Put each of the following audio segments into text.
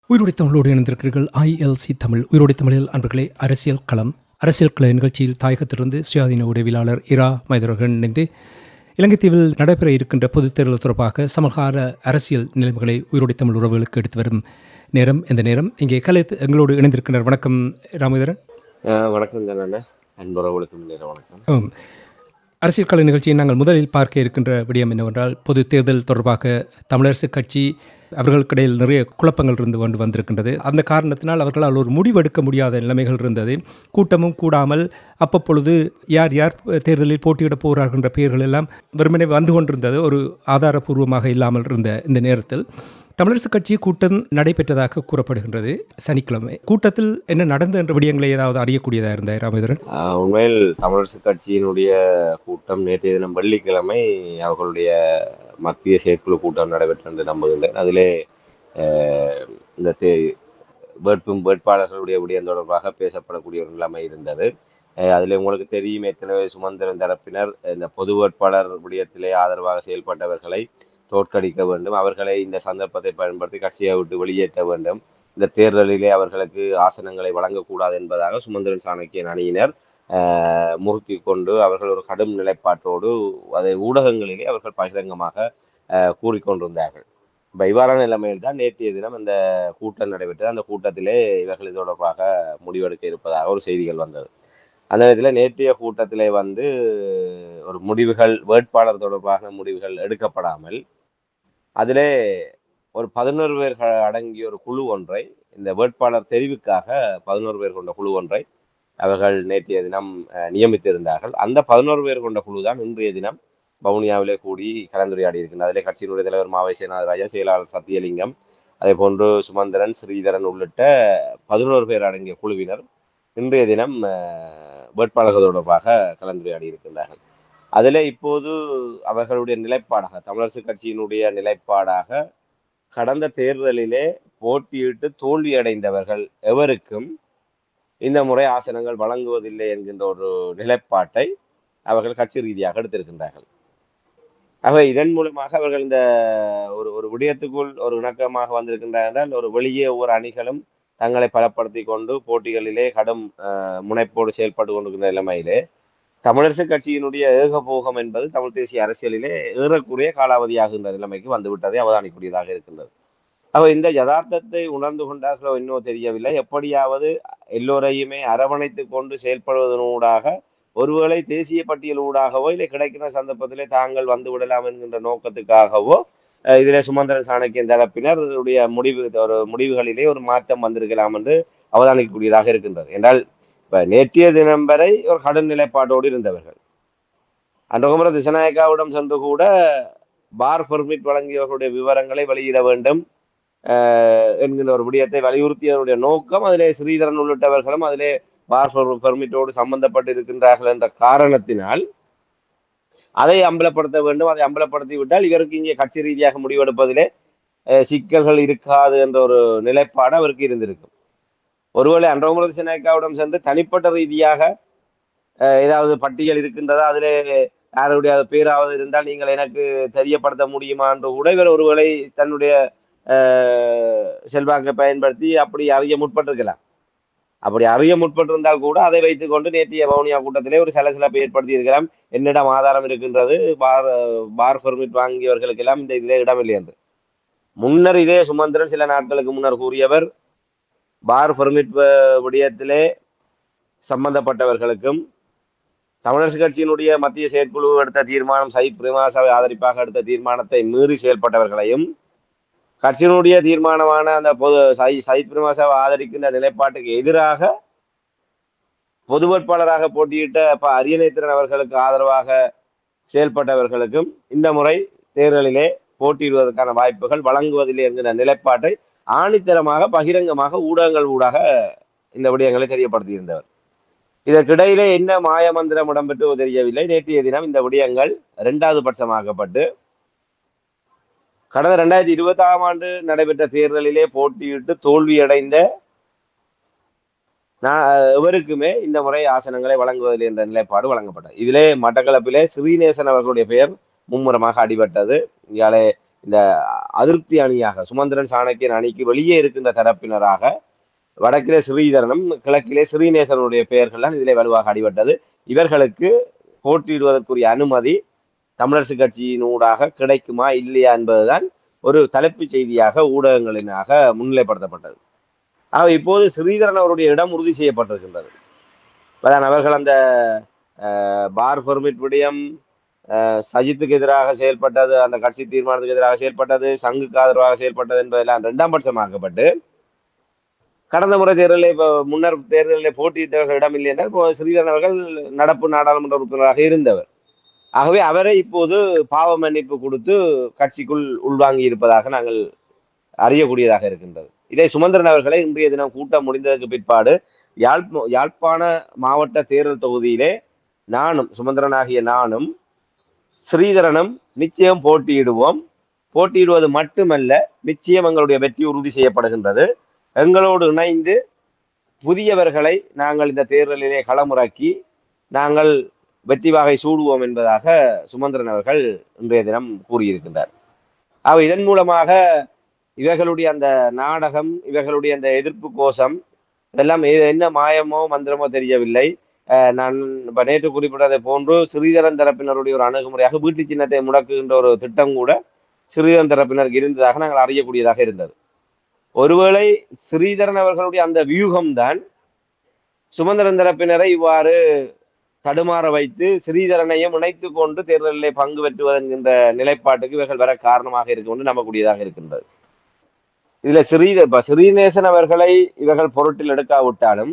உயிரோடை தமிழோடு இணைந்திருக்கிறீர்கள். ILC தமிழ் உயிரோடை தமிழில் அன்பர்களே, அரசியல் களம் நிகழ்ச்சியில் தாயகத்திலிருந்து சுயாதீன உதவியாளர் இரா மைதரகன் இணைந்து இலங்கை தீவில் நடைபெற இருக்கின்ற பொதுத் தேர்தல் தொடர்பாக சமகால அரசியல் நிலைமைகளை உயிரோடை தமிழ் உறவுகளுக்கு எடுத்து வரும் நேரம் இந்த நேரம். இங்கே கலைத் எங்களோடு இணைந்திருக்கின்றனர். வணக்கம் ராமதரன். வணக்கம் தானே அன்புறவுகளுக்கு வணக்கம். அரசியல் கள நிகழ்ச்சியை நாங்கள் முதலில் பார்க்க இருக்கின்ற விடயம் என்னவென்றால், பொது தேர்தல் தொடர்பாக தமிழரசு கட்சி அவர்களுக்கிடையில் நிறைய குழப்பங்கள் இருந்து கொண்டு வந்திருக்கின்றது. அந்த காரணத்தினால் அவர்களால் ஒரு முடிவெடுக்க முடியாத நிலைமைகள் இருந்தது. கூட்டமும் கூடாமல் அப்பப்பொழுது யார் யார் தேர்தலில் போட்டியிடப் போகிறார்கள் என்ற பெயர்கள் எல்லாம் வெறுமனே வந்து கொண்டிருந்தது. ஒரு ஆதாரபூர்வமாக இல்லாமல் இருந்த இந்த நேரத்தில் தமிழரசு கட்சி கூட்டம் நடைபெற்றதாக கூறப்படுகின்றது. சனிக்கிழமை கூட்டத்தில் என்ன நடந்த என்ற விடயங்களை ஏதாவது அறியக்கூடியதாக இருந்தார் ராமேந்திரன்? உண்மையில் தமிழரசு கட்சியினுடைய கூட்டம் நேற்றைய தினம் வெள்ளிக்கிழமை அவர்களுடைய மத்திய செயற்குழு கூட்டம் நடைபெற்று நம்புகின்றேன். அதிலே இந்த வேட்பாளர்களுடைய விடயம் தொடர்பாக பேசப்படக்கூடிய ஒரு நிலைமை இருந்தது. அதில் உங்களுக்கு தெரியும், ஏற்கனவே சுமந்திரன் தரப்பினர் இந்த பொது வேட்பாளர் விடயத்திலே ஆதரவாக செயல்பட்டவர்களை தோற்கடிக்க வேண்டும், அவர்களை இந்த சந்தர்ப்பத்தை பயன்படுத்தி கட்சியை விட்டு வெளியேற்ற வேண்டும், இந்த தேர்தலிலே அவர்களுக்கு ஆசனங்களை வழங்கக்கூடாது என்பதாக சுமந்திரன் சாணக்கியன் அணியினர் முறுக்கி கொண்டு அவர்கள் ஒரு கடும் நிலைப்பாட்டோடு அதை ஊடகங்களிலே அவர்கள் பகிரங்கமாக கூறிக்கொண்டிருந்தார்கள். இப்போ இவ்வாறான நிலைமையில் தான் நேற்றைய தினம் இந்த கூட்டம் நடைபெற்றது. அந்த கூட்டத்திலே இவர்கள் இது தொடர்பாக முடிவெடுக்க இருப்பதாக ஒரு செய்திகள் வந்தது. அந்த நேரத்தில் நேற்றைய கூட்டத்திலே ஒரு முடிவுகள், வேட்பாளர் தொடர்பான முடிவுகள் எடுக்கப்படாமல் அதிலே ஒரு 11 பேர் அடங்கிய ஒரு குழு ஒன்றை, இந்த வேட்பாளர் தெரிவுக்காக 11 பேர் கொண்ட குழு ஒன்றை அவர்கள் நேற்றைய தினம் நியமித்திருந்தார்கள். அந்த 11 பேர் கொண்ட குழு தான் இன்றைய தினம் வவுனியாவிலே கூடி கலந்துரையாடி இருக்கின்றது. அதிலே கட்சியினுடைய தலைவர் மாவை சேனாதராஜா, செயலாளர் சத்தியலிங்கம், அதே போன்று சுமந்திரன், ஸ்ரீதரன் உள்ளிட்ட 11 பேர் அடங்கிய குழுவினர் இன்றைய தினம் வேட்பாளர்கள் தொடர்பாக கலந்துரையாடி இருக்கின்றார்கள். அதில் இப்போது அவர்களுடைய நிலைப்பாடாக, தமிழரசு கட்சியினுடைய நிலைப்பாடாக, கடந்த தேர்தலிலே போட்டியிட்டு தோல்வி அடைந்தவர்கள் எவருக்கும் இந்த முறை ஆசனங்கள் வழங்குவதில்லை என்கின்ற ஒரு நிலைப்பாட்டை அவர்கள் கட்சி ரீதியாக எடுத்திருக்கின்றார்கள். ஆக இதன் மூலமாக அவர்கள் இந்த ஒரு விடயத்துக்குள் ஒரு இணக்கமாக வந்திருக்கின்றார்கள். ஒரு வெளியே ஒவ்வொரு அணிகளும் தங்களை பலப்படுத்தி கொண்டு போட்டிகளிலே கடும் முனைப்போடு செயல்பட்டு கொண்டிருக்கின்ற நிலைமையிலே தமிழரசு கட்சியினுடைய ஏகபோகம் என்பது தமிழ் தேசிய அரசியலிலே ஏறக்குறைய காலாவதியாகின்ற நிலைமைக்கு வந்துவிட்டதை அவதானிக்கூடியதாக இருக்கின்றது. அவர் இந்த யதார்த்தத்தை உணர்ந்து கொண்டார்களோ இன்னும் தெரியவில்லை. எப்படியாவது எல்லோரையுமே அரவணைத்து கொண்டு செயல்படுவதனூடாக, ஒருவேளை தேசிய பட்டியல் ஊடாகவோ இல்லை கிடைக்கிற சந்தர்ப்பத்திலே தாங்கள் வந்து விடலாம் என்கின்ற நோக்கத்துக்காகவோ இதிலே சுமந்திரன் சாணக்கியன் தரப்பினருடைய முடிவுகளிலே ஒரு மாற்றம் வந்திருக்கலாம் என்று அவதானிக்கக்கூடியதாக இருக்கின்றது. என்றால் இப்ப நேற்றைய தினம் வரை ஒரு கடும் நிலைப்பாட்டோடு இருந்தவர்கள் அன்றகுமர திசநாயக்காவிடம் சென்று கூட பார் பெர்மிட் வழங்கியவர்களுடைய விவரங்களை வெளியிட வேண்டும் என்கின்ற ஒரு விடயத்தை வலியுறுத்தியவருடைய நோக்கம், அதிலே ஸ்ரீதரன் உள்ளிட்டவர்களும் அதிலே பார் பெர்மிட்டோடு சம்பந்தப்பட்டு இருக்கின்றார்கள் என்ற காரணத்தினால் அதை அம்பலப்படுத்த வேண்டும். அதை அம்பலப்படுத்தி விட்டால் இவருக்கு இங்கே கட்சி ரீதியாக முடிவெடுப்பதிலே சிக்கல்கள் இருக்காது என்ற ஒரு நிலைப்பாடு அவருக்கு இருந்திருக்கும். ஒருவேளை அன்றகுமர திசநாயக்காவிடம் சென்று தனிப்பட்ட ரீதியாக ஏதாவது பட்டியல் இருக்கின்றதா, அதிலே யாருடைய பேராவது இருந்தால் நீங்கள் எனக்கு தெரியப்படுத்த முடியுமா என்று கூட இவர் ஒருவேளை தன்னுடைய செல்வாக்கை பயன்படுத்தி அப்படி அறிய முற்பட்டிருக்கலாம். அப்படி அறிய முற்பட்டிருந்தால் கூட அதை வைத்துக் கொண்டு நேற்றைய வவுனியா கூட்டத்திலே ஒரு சலசலப்பை ஏற்படுத்தி இருக்கலாம். என்னிடம் ஆதாரம் இருக்கின்றது, பார் பெர்மிட் வாங்கியவர்களுக்கு எல்லாம் இந்த இதிலே இடமில்லை என்று. முன்னர் இதே சுமந்திரன் சில நாட்களுக்கு முன்னர் கூறியவர், பார் பெர்மிட் விடயத்திலே சம்பந்தப்பட்டவர்களுக்கும் தமிழரசு கட்சியினுடைய மத்திய செயற்குழு எடுத்த தீர்மானம், சயித் பிரேமதாசவை ஆதரிப்பாக எடுத்த தீர்மானத்தை மீறி செயல்பட்டவர்களையும், கட்சியினுடைய தீர்மானமான அந்த சயித் பிரேமதாசவை ஆதரிக்கின்ற நிலைப்பாட்டுக்கு எதிராக பொது வேட்பாளராக போட்டியிட்ட அரியநேத்திரன் அவர்களுக்கு ஆதரவாக செயல்பட்டவர்களுக்கும் இந்த முறை தேர்தலிலே போட்டியிடுவதற்கான வாய்ப்புகள் வழங்குவதில்லை என்கிற நிலைப்பாட்டை ஆணித்தரமாக பகிரங்கமாக ஊடகங்கள் ஊடாக இந்த விடயங்களை தெரியப்படுத்தியிருந்தவர். இதற்கிடையிலே என்ன மாயமந்திரம் இடம்பெற்றோ தெரியவில்லை. நேற்றைய தினம் இந்த விடயங்கள் 2வது பட்சமாக்கப்பட்டு கடந்த 2020ஆம் ஆண்டு நடைபெற்ற தேர்தலிலே போட்டியிட்டு தோல்வியடைந்த எவருக்குமே இந்த முறை ஆசனங்களை வழங்குவதில்லை என்ற நிலைப்பாடு வழங்கப்பட்டது. இதிலே மட்டக்களப்பிலே ஸ்ரீநேசன் அவர்களுடைய பெயர் மும்முரமாக அடிபட்டது. இங்காலே இந்த அதிருப்தி அணியாக சுமந்திரன் சாணக்கியன் அணிக்கு வெளியே இருக்கின்ற தரப்பினராக வடக்கிலே ஸ்ரீதரனும் கிழக்கிலே ஸ்ரீநேசனுடைய பெயர்கள்லாம் இதிலே வலுவாக அடிபட்டது. இவர்களுக்கு போட்டியிடுவதற்குரிய அனுமதி தமிழரசு கட்சியினூடாக கிடைக்குமா இல்லையா என்பதுதான் ஒரு தலைப்பு செய்தியாக ஊடகங்களினாக முன்னிலைப்படுத்தப்பட்டது. இப்போது ஸ்ரீதரன் அவருடைய இடம் உறுதி செய்யப்பட்டிருக்கின்றது. அவர்கள் அந்த பார் பெர்மிட் விடயம் சஜித்துக்கு எதிராக செயல்பட்டது, அந்த கட்சி தீர்மானத்துக்கு எதிராக செயல்பட்டது, சங்குக்கு ஆதரவாக செயல்பட்டது என்பதெல்லாம் 2ஆம் பட்சமாக்கப்பட்டு கடந்த முறை தேர்தலில் இப்போ முன்னர் தேர்தலில் போட்டியிட்டவர்களிடம் இல்லை என்றால் இப்போ ஸ்ரீதரன் அவர்கள் நடப்பு நாடாளுமன்ற உறுப்பினராக இருந்தவர். ஆகவே அவரை இப்போது பாவ மன்னிப்பு கொடுத்து கட்சிக்குள் உள்வாங்கி இருப்பதாக நாங்கள் அறியக்கூடியதாக இருக்கின்றது. இதை சுமந்திரன் அவர்களை இன்றைய தினம் கூட்டம் முடிந்ததற்கு பிற்பாடு யாழ்ப்பாண மாவட்ட தேர்தல் தொகுதியிலே சுமந்திரனாகிய நானும் ஸ்ரீதரனும் நிச்சயம் போட்டியிடுவோம். போட்டியிடுவது மட்டுமல்ல, நிச்சயம் எங்களுடைய வெற்றி உறுதி செய்யப்படுகின்றது. எங்களோடு இணைந்து புதியவர்களை நாங்கள் இந்த தேர்தலிலே களமிறக்கி நாங்கள் வெற்றி வாகை சூடுவோம் என்பதாக சுமந்திரன் அவர்கள் இன்றைய தினம் கூறியிருக்கின்றார். இதன் மூலமாக இவர்களுடைய அந்த நாடகம், இவர்களுடைய அந்த எதிர்ப்பு கோஷம் இதெல்லாம் என்ன மாயமோ மந்திரமோ தெரியவில்லை. நான் நேற்று குறிப்பிட்டதை போன்று ஸ்ரீதரன் தரப்பினருடைய ஒரு அணுகுமுறையாக வீட்டு சின்னத்தை முடக்குகின்ற ஒரு திட்டம் கூட ஸ்ரீதரன் தரப்பினருக்கு இருந்ததாக நாங்கள் அறியக்கூடியதாக இருந்தது. ஒருவேளை ஸ்ரீதரன் அவர்களுடைய அந்த வியூகம்தான் சுமந்திரன் தரப்பினரை இவ்வாறு தடுமாற வைத்து ஸ்ரீதரனையும் இணைத்து கொண்டு தேர்தலிலே பங்கு பெற்றுவதென்கின்ற நிலைப்பாட்டுக்கு இவர்கள் வர காரணமாக இருக்கும் என்று நம்பக்கூடியதாக இருக்கின்றது. இதுல ஸ்ரீநேசன் அவர்களை இவர்கள் பொருட்டில் எடுக்காவிட்டாலும்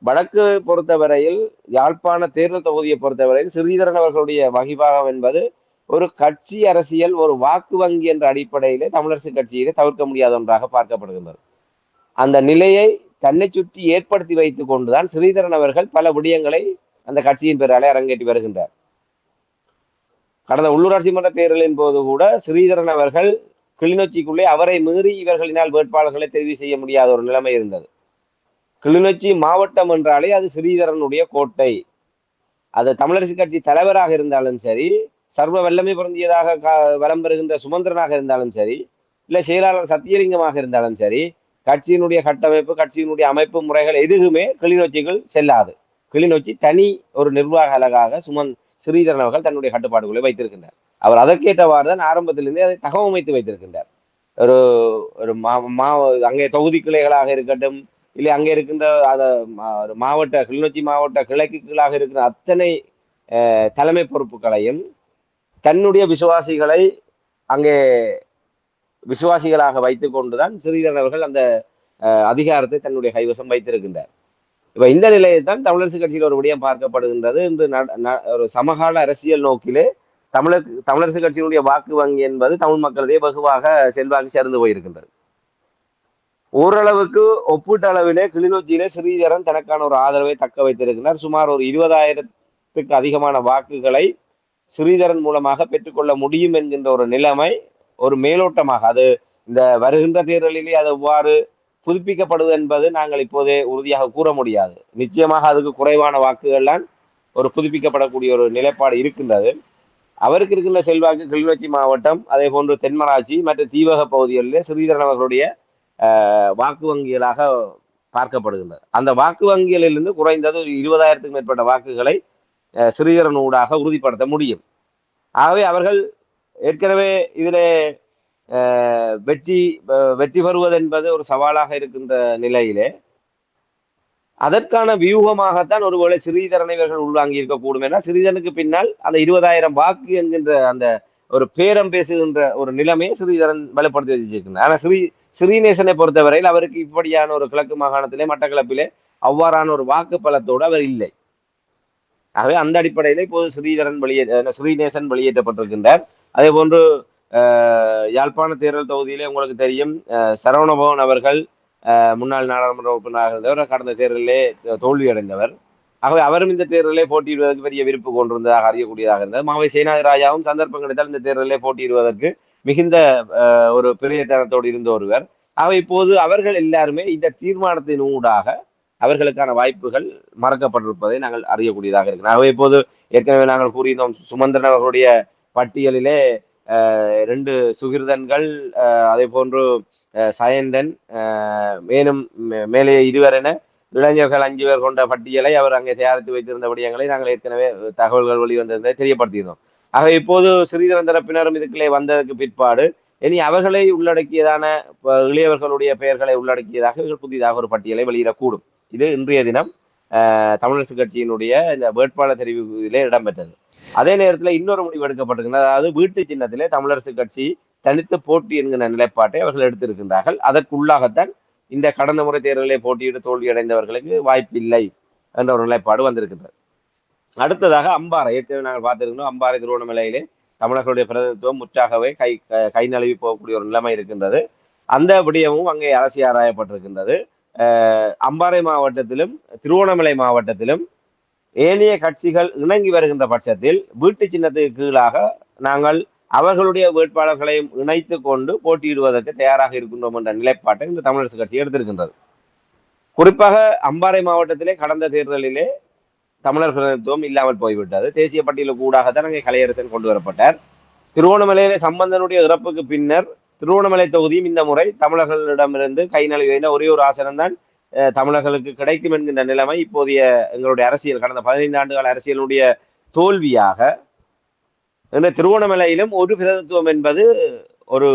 வடக்கு பொறுத்தவரையில் யாழ்ப்பாண தேர்தல் தொகுதியை பொறுத்தவரையில் ஸ்ரீதரன் அவர்களுடைய வகிபாகம் என்பது ஒரு கட்சி அரசியல், ஒரு வாக்கு வங்கி என்ற அடிப்படையிலே தமிழரசு கட்சியிலே தவிர்க்க முடியாத ஒன்றாக பார்க்கப்படுகின்றது. அந்த நிலையை தன்னை சுற்றி ஏற்படுத்தி வைத்துக் கொண்டுதான் ஸ்ரீதரன் அவர்கள் பல விடயங்களை அந்த கட்சியின் பெயராலே அரங்கேற்றி வருகின்றார். கடந்த உள்ளூராட்சி மன்ற தேர்தலின் போது கூட ஸ்ரீதரன் அவர்கள் கிளிநொச்சிக்குள்ளே அவரை மீறி இவர்களினால் வேட்பாளர்களை தெரிவு செய்ய முடியாத ஒரு நிலைமை இருந்தது. கிளிநொச்சி மாவட்டம் என்றாலே அது ஸ்ரீதரனுடைய கோட்டை. அது தமிழரசு கட்சி தலைவராக இருந்தாலும் சரி, சர்வ வல்லமை பொருந்தியதாக வலம் பெறுகின்ற சுமந்திரனாக இருந்தாலும் சரி, இல்லை செயலாளர் சத்தியலிங்கமாக இருந்தாலும் சரி, கட்சியினுடைய கட்டமைப்பு, கட்சியினுடைய அமைப்பு முறைகள் எதுவுமே கிளிநொச்சிகள் செல்லாது. கிளிநொச்சி தனி ஒரு நிர்வாக அலகாக ஸ்ரீதரன் அவர்கள் தன்னுடைய கட்டுப்பாடுகளை வைத்திருக்கின்றார். அவர் அதற்கேற்றவாறு தான் ஆரம்பத்திலிருந்தே அதை தகவமைத்து வைத்திருக்கின்றார். ஒரு ஒரு அங்கே தொகுதி கிளைகளாக இருக்கட்டும், இல்லை அங்கே இருக்கின்ற மாவட்ட கிளிநொச்சி மாவட்ட கிளைக்கு கீழாக இருக்கிற அத்தனை தலைமை பொறுப்புகளையும் தன்னுடைய விசுவாசிகளை அங்கே விசுவாசிகளாக வைத்துக் கொண்டுதான் ஸ்ரீதரன் அவர்கள் அந்த அதிகாரத்தை தன்னுடைய கைவசம் வைத்திருக்கின்றார். இப்ப இந்த நிலையை தான் தமிழரசு கட்சியில் ஒரு விடயம் பார்க்கப்படுகின்றது. இன்று ஒரு சமகால அரசியல் நோக்கிலே தமிழரசு கட்சியினுடைய வாக்கு வங்கி என்பது தமிழ் மக்களிடையே வெகுவாக செல்வாக்கு சேர்ந்து போயிருக்கின்றது. ஓரளவுக்கு ஒப்பீட்டு அளவிலே கிளிநொச்சியிலே ஸ்ரீதரன் தனக்கான ஒரு ஆதரவை தக்க வைத்திருக்கிறார். சுமார் ஒரு 20,000க்கு அதிகமான வாக்குகளை ஸ்ரீதரன் மூலமாக பெற்றுக்கொள்ள முடியும் என்கின்ற ஒரு நிலைமை ஒரு மேலோட்டமாக, அது இந்த வருகின்ற தேர்தலிலே அது எவ்வாறு புதுப்பிக்கப்படுவது என்பது நாங்கள் இப்போதே உறுதியாக கூற முடியாது. நிச்சயமாக அதுக்கு குறைவான வாக்குகள்லாம் ஒரு புதுப்பிக்கப்படக்கூடிய ஒரு நிலைப்பாடு இருக்கின்றது. அவருக்கு இருக்கின்ற செல்வாக்கு கிளிநொச்சி மாவட்டம், அதே போன்று தென்மராட்சி மற்றும் தீவக பகுதிகளிலே ஸ்ரீதரன் அவர்களுடைய வாக்கு வங்கிகளாக பார்க்கப்படுகின்றது. அந்த வாக்கு வங்கிகளிலிருந்து குறைந்தது 20,000க்கும் மேற்பட்ட வாக்குகளை ஸ்ரீதரன் ஊடாக உறுதிப்படுத்த முடியும். ஆகவே அவர்கள் ஏற்கனவே இதிலே வெற்றி பெறுவது என்பது ஒரு சவாலாக இருக்கின்ற நிலையிலே அதற்கான வியூகமாகத்தான் ஒருவேளை ஸ்ரீதரனை இவர்கள் உள்வாங்கி இருக்கக்கூடும். என ஸ்ரீதரனுக்கு பின்னால் அந்த 20,000 வாக்கு என்கின்ற அந்த ஒரு பேரம் பேசுகின்ற ஒரு நிலைமையை ஸ்ரீதரன் பலப்படுத்தி வச்சிருக்கிறார். ஆனா ஸ்ரீநேசனை பொறுத்தவரையில் அவருக்கு இப்படியான ஒரு கிழக்கு மாகாணத்திலே மட்டக்களப்பிலே அவ்வாறான ஒரு வாக்கு பலத்தோடு அவர் இல்லை. ஆகவே அந்த அடிப்படையில இப்போது ஸ்ரீநேசன் வெளியேற்றப்பட்டிருக்கின்றார். அதே போன்று யாழ்ப்பாண தேர்தல் தொகுதியிலே உங்களுக்கு தெரியும், சரவணபவன் அவர்கள் முன்னாள் நாடாளுமன்ற உறுப்பினராக இருந்தவர், கடந்த தேர்தலிலே தோல்வியடைந்தவர். ஆகவே அவரும் இந்த தேர்தலிலே போட்டியிடுவதற்கு பெரிய விருப்பு கொண்டிருந்ததாக அறியக்கூடியதாக இருந்தது. மாவை சேனாதிராஜாவும் சந்தர்ப்பம் கிடைத்தால் இந்த தேர்தலிலே போட்டியிடுவதற்கு மிகுந்த ஒரு பிரயத்தனத்தோடு இருந்த ஒருவர். ஆகவே இப்போது அவர்கள் எல்லாருமே இந்த தீர்மானத்தின் ஊடாக அவர்களுக்கான வாய்ப்புகள் மறக்கப்பட்டிருப்பதை நாங்கள் அறியக்கூடியதாக இருக்கிறோம். ஆகவே இப்போது ஏற்கனவே நாங்கள் கூறியிருந்தோம், சுமந்திரன் அவர்களுடைய பட்டியலிலே 2 சுகிர்தன்கள், அதே போன்று சயந்தன், மேலும் மேலே 2 என இளைஞர்கள் 5 பேர் கொண்ட பட்டியலை அவர் அங்கே தயாரித்து வைத்திருந்த விடயங்களை நாங்கள் ஏற்கனவே தகவல்கள் வெளிவந்திருந்ததை தெரியப்படுத்தியிருந்தோம். ஆக இப்போது ஸ்ரீதரன் தரப்பினரும் இதுக்குள்ளே வந்ததற்கு பிற்பாடு இனி அவர்களை உள்ளடக்கியதான இளையவர்களுடைய பெயர்களை உள்ளடக்கியதாக புதிதாக ஒரு பட்டியலை வெளியிடக்கூடும். இது இன்றைய தினம் தமிழரசு கட்சியினுடைய இந்த வேட்பாளர் தெரிவிப்பிலே இடம்பெற்றது. அதே நேரத்தில் இன்னொரு முடிவு எடுக்கப்பட்டிருக்கிறது. அதாவது வீட்டு சின்னத்திலே தமிழரசு கட்சி தனித்து போட்டி என்கிற நிலைப்பாட்டை அவர்கள் எடுத்திருக்கின்றார்கள். அதற்குள்ளாகத்தான் இந்த கடந்த முறை தேர்தலிலே போட்டியிட்டு தோல்வியடைந்தவர்களுக்கு வாய்ப்பில்லை என்ற ஒரு நிலைப்பாடு வந்திருக்கின்றது. அடுத்ததாக அம்பாறை, ஏற்கனவே நாங்கள் பார்த்திருக்கிறோம், அம்பாறை திருவண்ணாமலையிலே தமிழர்களுடைய பிரதிநிதித்துவம் முற்றாகவே கை நழுவி போகக்கூடிய ஒரு நிலைமை இருக்கின்றது. அந்த விடயமும் அங்கே அரசியல் ஆராயப்பட்டிருக்கின்றது. அம்பாறை மாவட்டத்திலும் திருவண்ணாமலை மாவட்டத்திலும் ஏனைய கட்சிகள் இணங்கி வருகின்ற பட்சத்தில் வீட்டு சின்னத்துக்கு கீழாக நாங்கள் அவர்களுடைய வேட்பாளர்களையும் இணைத்து கொண்டு போட்டியிடுவதற்கு தயாராக இருக்கின்றோம் என்ற நிலைப்பாட்டை இந்த தமிழரசு கட்சி எடுத்திருக்கின்றது. குறிப்பாக அம்பாறை மாவட்டத்திலே கடந்த தேர்தலிலே தமிழர் பிரதிநிதித்துவம் இல்லாமல் போய்விட்டது. தேசிய பட்டியலுக்கு ஊடாகத்தான் அங்கே கலையரசன் கொண்டு வரப்பட்டார். திருவோணமலையிலே சம்பந்தனுடைய இறப்புக்கு பின்னர் திருவோணமலை தொகுதியும் இந்த முறை தமிழர்களிடமிருந்து கை நழுவின ஒரே ஒரு ஆசனம் தான் தமிழர்களுக்கு கிடைக்கும் என்கின்ற நிலைமை இப்போதைய எங்களுடைய அரசியல், கடந்த 15 ஆண்டுகால அரசியலுடைய தோல்வியாக இந்த திருவோணமலையிலும் ஒரு பிரதித்துவம் என்பது ஒரு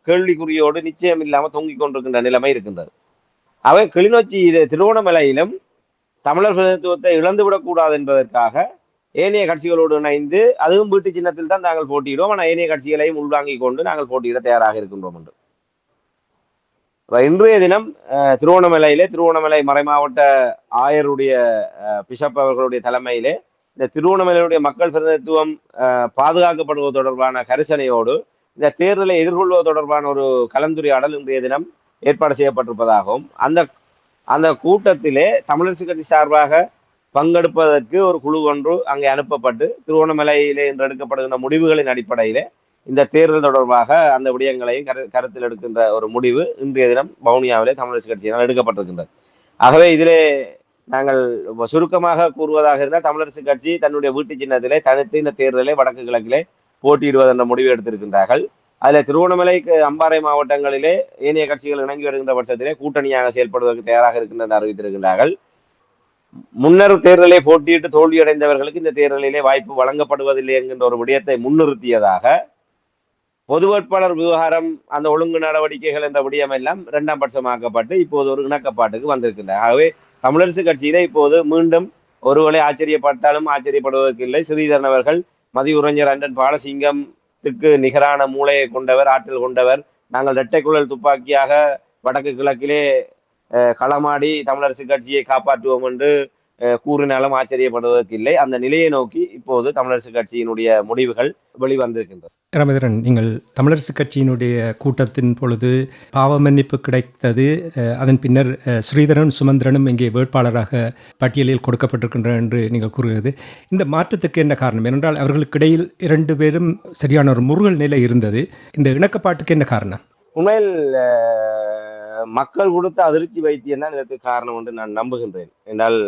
கேள்விக்குறியோடு நிச்சயம் இல்லாமல் தொங்கிக் கொண்டிருக்கின்ற நிலைமை இருக்கின்றது. அவை கிளிநொச்சி திருவோணமலையிலும் தமிழர் பிரதித்துவத்தை இழந்துவிடக்கூடாது என்பதற்காக ஏனைய கட்சிகளோடு இணைந்து, அதுவும் வீட்டு சின்னத்தில் தான் நாங்கள் போட்டியிடுவோம், ஆனால் ஏனைய கட்சிகளையும் உள்வாங்கிக் கொண்டு நாங்கள் போட்டியிட தயாராக இருக்கின்றோம் என்று. இன்றைய தினம் திருவோணமலையிலே திருவோணமலை மறைமாவட்ட ஆயருடைய பிஷப் அவர்களுடைய தலைமையிலே இந்த திருவோணமலையுடைய மக்கள் பிரதிநிதித்துவம் பாதுகாக்கப்படுவது தொடர்பான கரிசனையோடு இந்த தேர்தலை எதிர்கொள்வது தொடர்பான ஒரு கலந்துரையாடல் இன்றைய தினம் ஏற்பாடு செய்யப்பட்டிருப்பதாகவும், அந்த கூட்டத்திலே தமிழரசு கட்சி சார்பாக பங்கெடுப்பதற்கு ஒரு குழு ஒன்று அங்கே அனுப்பப்பட்டு திருவோணமலையிலே இன்று எடுக்கப்படுகின்ற முடிவுகளின் அடிப்படையிலே இந்த தேர்தல் தொடர்பாக அந்த விடயங்களையும் கருத்தில் எடுக்கின்ற ஒரு முடிவு இன்றைய தினம் வவுனியாவிலே தமிழரசு கட்சியினால் எடுக்கப்பட்டிருக்கின்றது. ஆகவே இதிலே நாங்கள் சுருக்கமாக கூறுவதாக இருந்தால், தமிழரசு கட்சி தன்னுடைய வீட்டு சின்னத்திலே தனித்து இந்த தேர்தலை வடக்கு கிழக்கிலே போட்டியிடுவது என்ற முடிவு எடுத்திருக்கின்றார்கள். அதில் திருவோணமலை அம்பாறை மாவட்டங்களிலே ஏனைய கட்சிகள் இணங்கி வருகின்ற பட்சத்திலே கூட்டணியாக செயல்படுவதற்கு தயாராக இருக்கின்றன அறிவித்திருக்கின்றார்கள். முன்னர் தேர்தலை போட்டியிட்டு தோல்வியடைந்தவர்களுக்கு இந்த தேர்தலிலே வாய்ப்பு வழங்கப்படுவதில்லை என்கின்ற ஒரு விடயத்தை முன்னிறுத்தியதாக பொது வேட்பாளர் விவகாரம், அந்த ஒழுங்கு நடவடிக்கைகள் என்ற விடயம் எல்லாம் 2ஆம் பட்சமாக்கப்பட்டு இப்போது ஒரு இணக்கப்பாட்டுக்கு வந்திருக்கின்றன. ஆகவே தமிழரசு கட்சியிலே இப்போது மீண்டும் ஒருவேளை ஆச்சரியப்பட்டாலும் ஆச்சரியப்படுவதற்கு இல்லை. ஸ்ரீதரன் அவர்கள் மதியுரைஞர் அண்டன் பாலசிங்கத்துக்கு நிகரான மூளையை கொண்டவர், ஆற்றல் கொண்டவர். நாங்கள் இரட்டைக்குழல் துப்பாக்கியாக வடக்கு கிழக்கிலே களமாடி தமிழரசு கட்சியை காப்பாற்றுவோம் என்று கூறினாலும் ஆச்சரியப்படுவதற்கு இல்லை. அந்த நிலையை நோக்கி இப்போது தமிழரசு கட்சியினுடைய முடிவுகள் வெளிவந்திருக்கின்றன. ராமேந்திரன், நீங்கள் தமிழரசு கட்சியினுடைய கூட்டத்தின் பொழுது பாவ மன்னிப்பு கிடைத்தது, அதன் பின்னர் ஸ்ரீதரன் சுமந்திரனும் இங்கே வேட்பாளராக பட்டியலில் கொடுக்கப்பட்டிருக்கின்றன என்று நீங்கள் கூறுகிறது. இந்த மாற்றத்துக்கு என்ன காரணம்? ஏனென்றால் அவர்களுக்கு இடையில் 2 பேரும் சரியான ஒரு முருகல் நிலை இருந்தது. இந்த இணக்கப்பாட்டுக்கு என்ன காரணம்? உண்மையில் மக்கள் கொடுத்த அதிர்ச்சி வைத்தியம் தான் இதற்கு காரணம் என்று நான் நம்புகின்றேன். என்றால்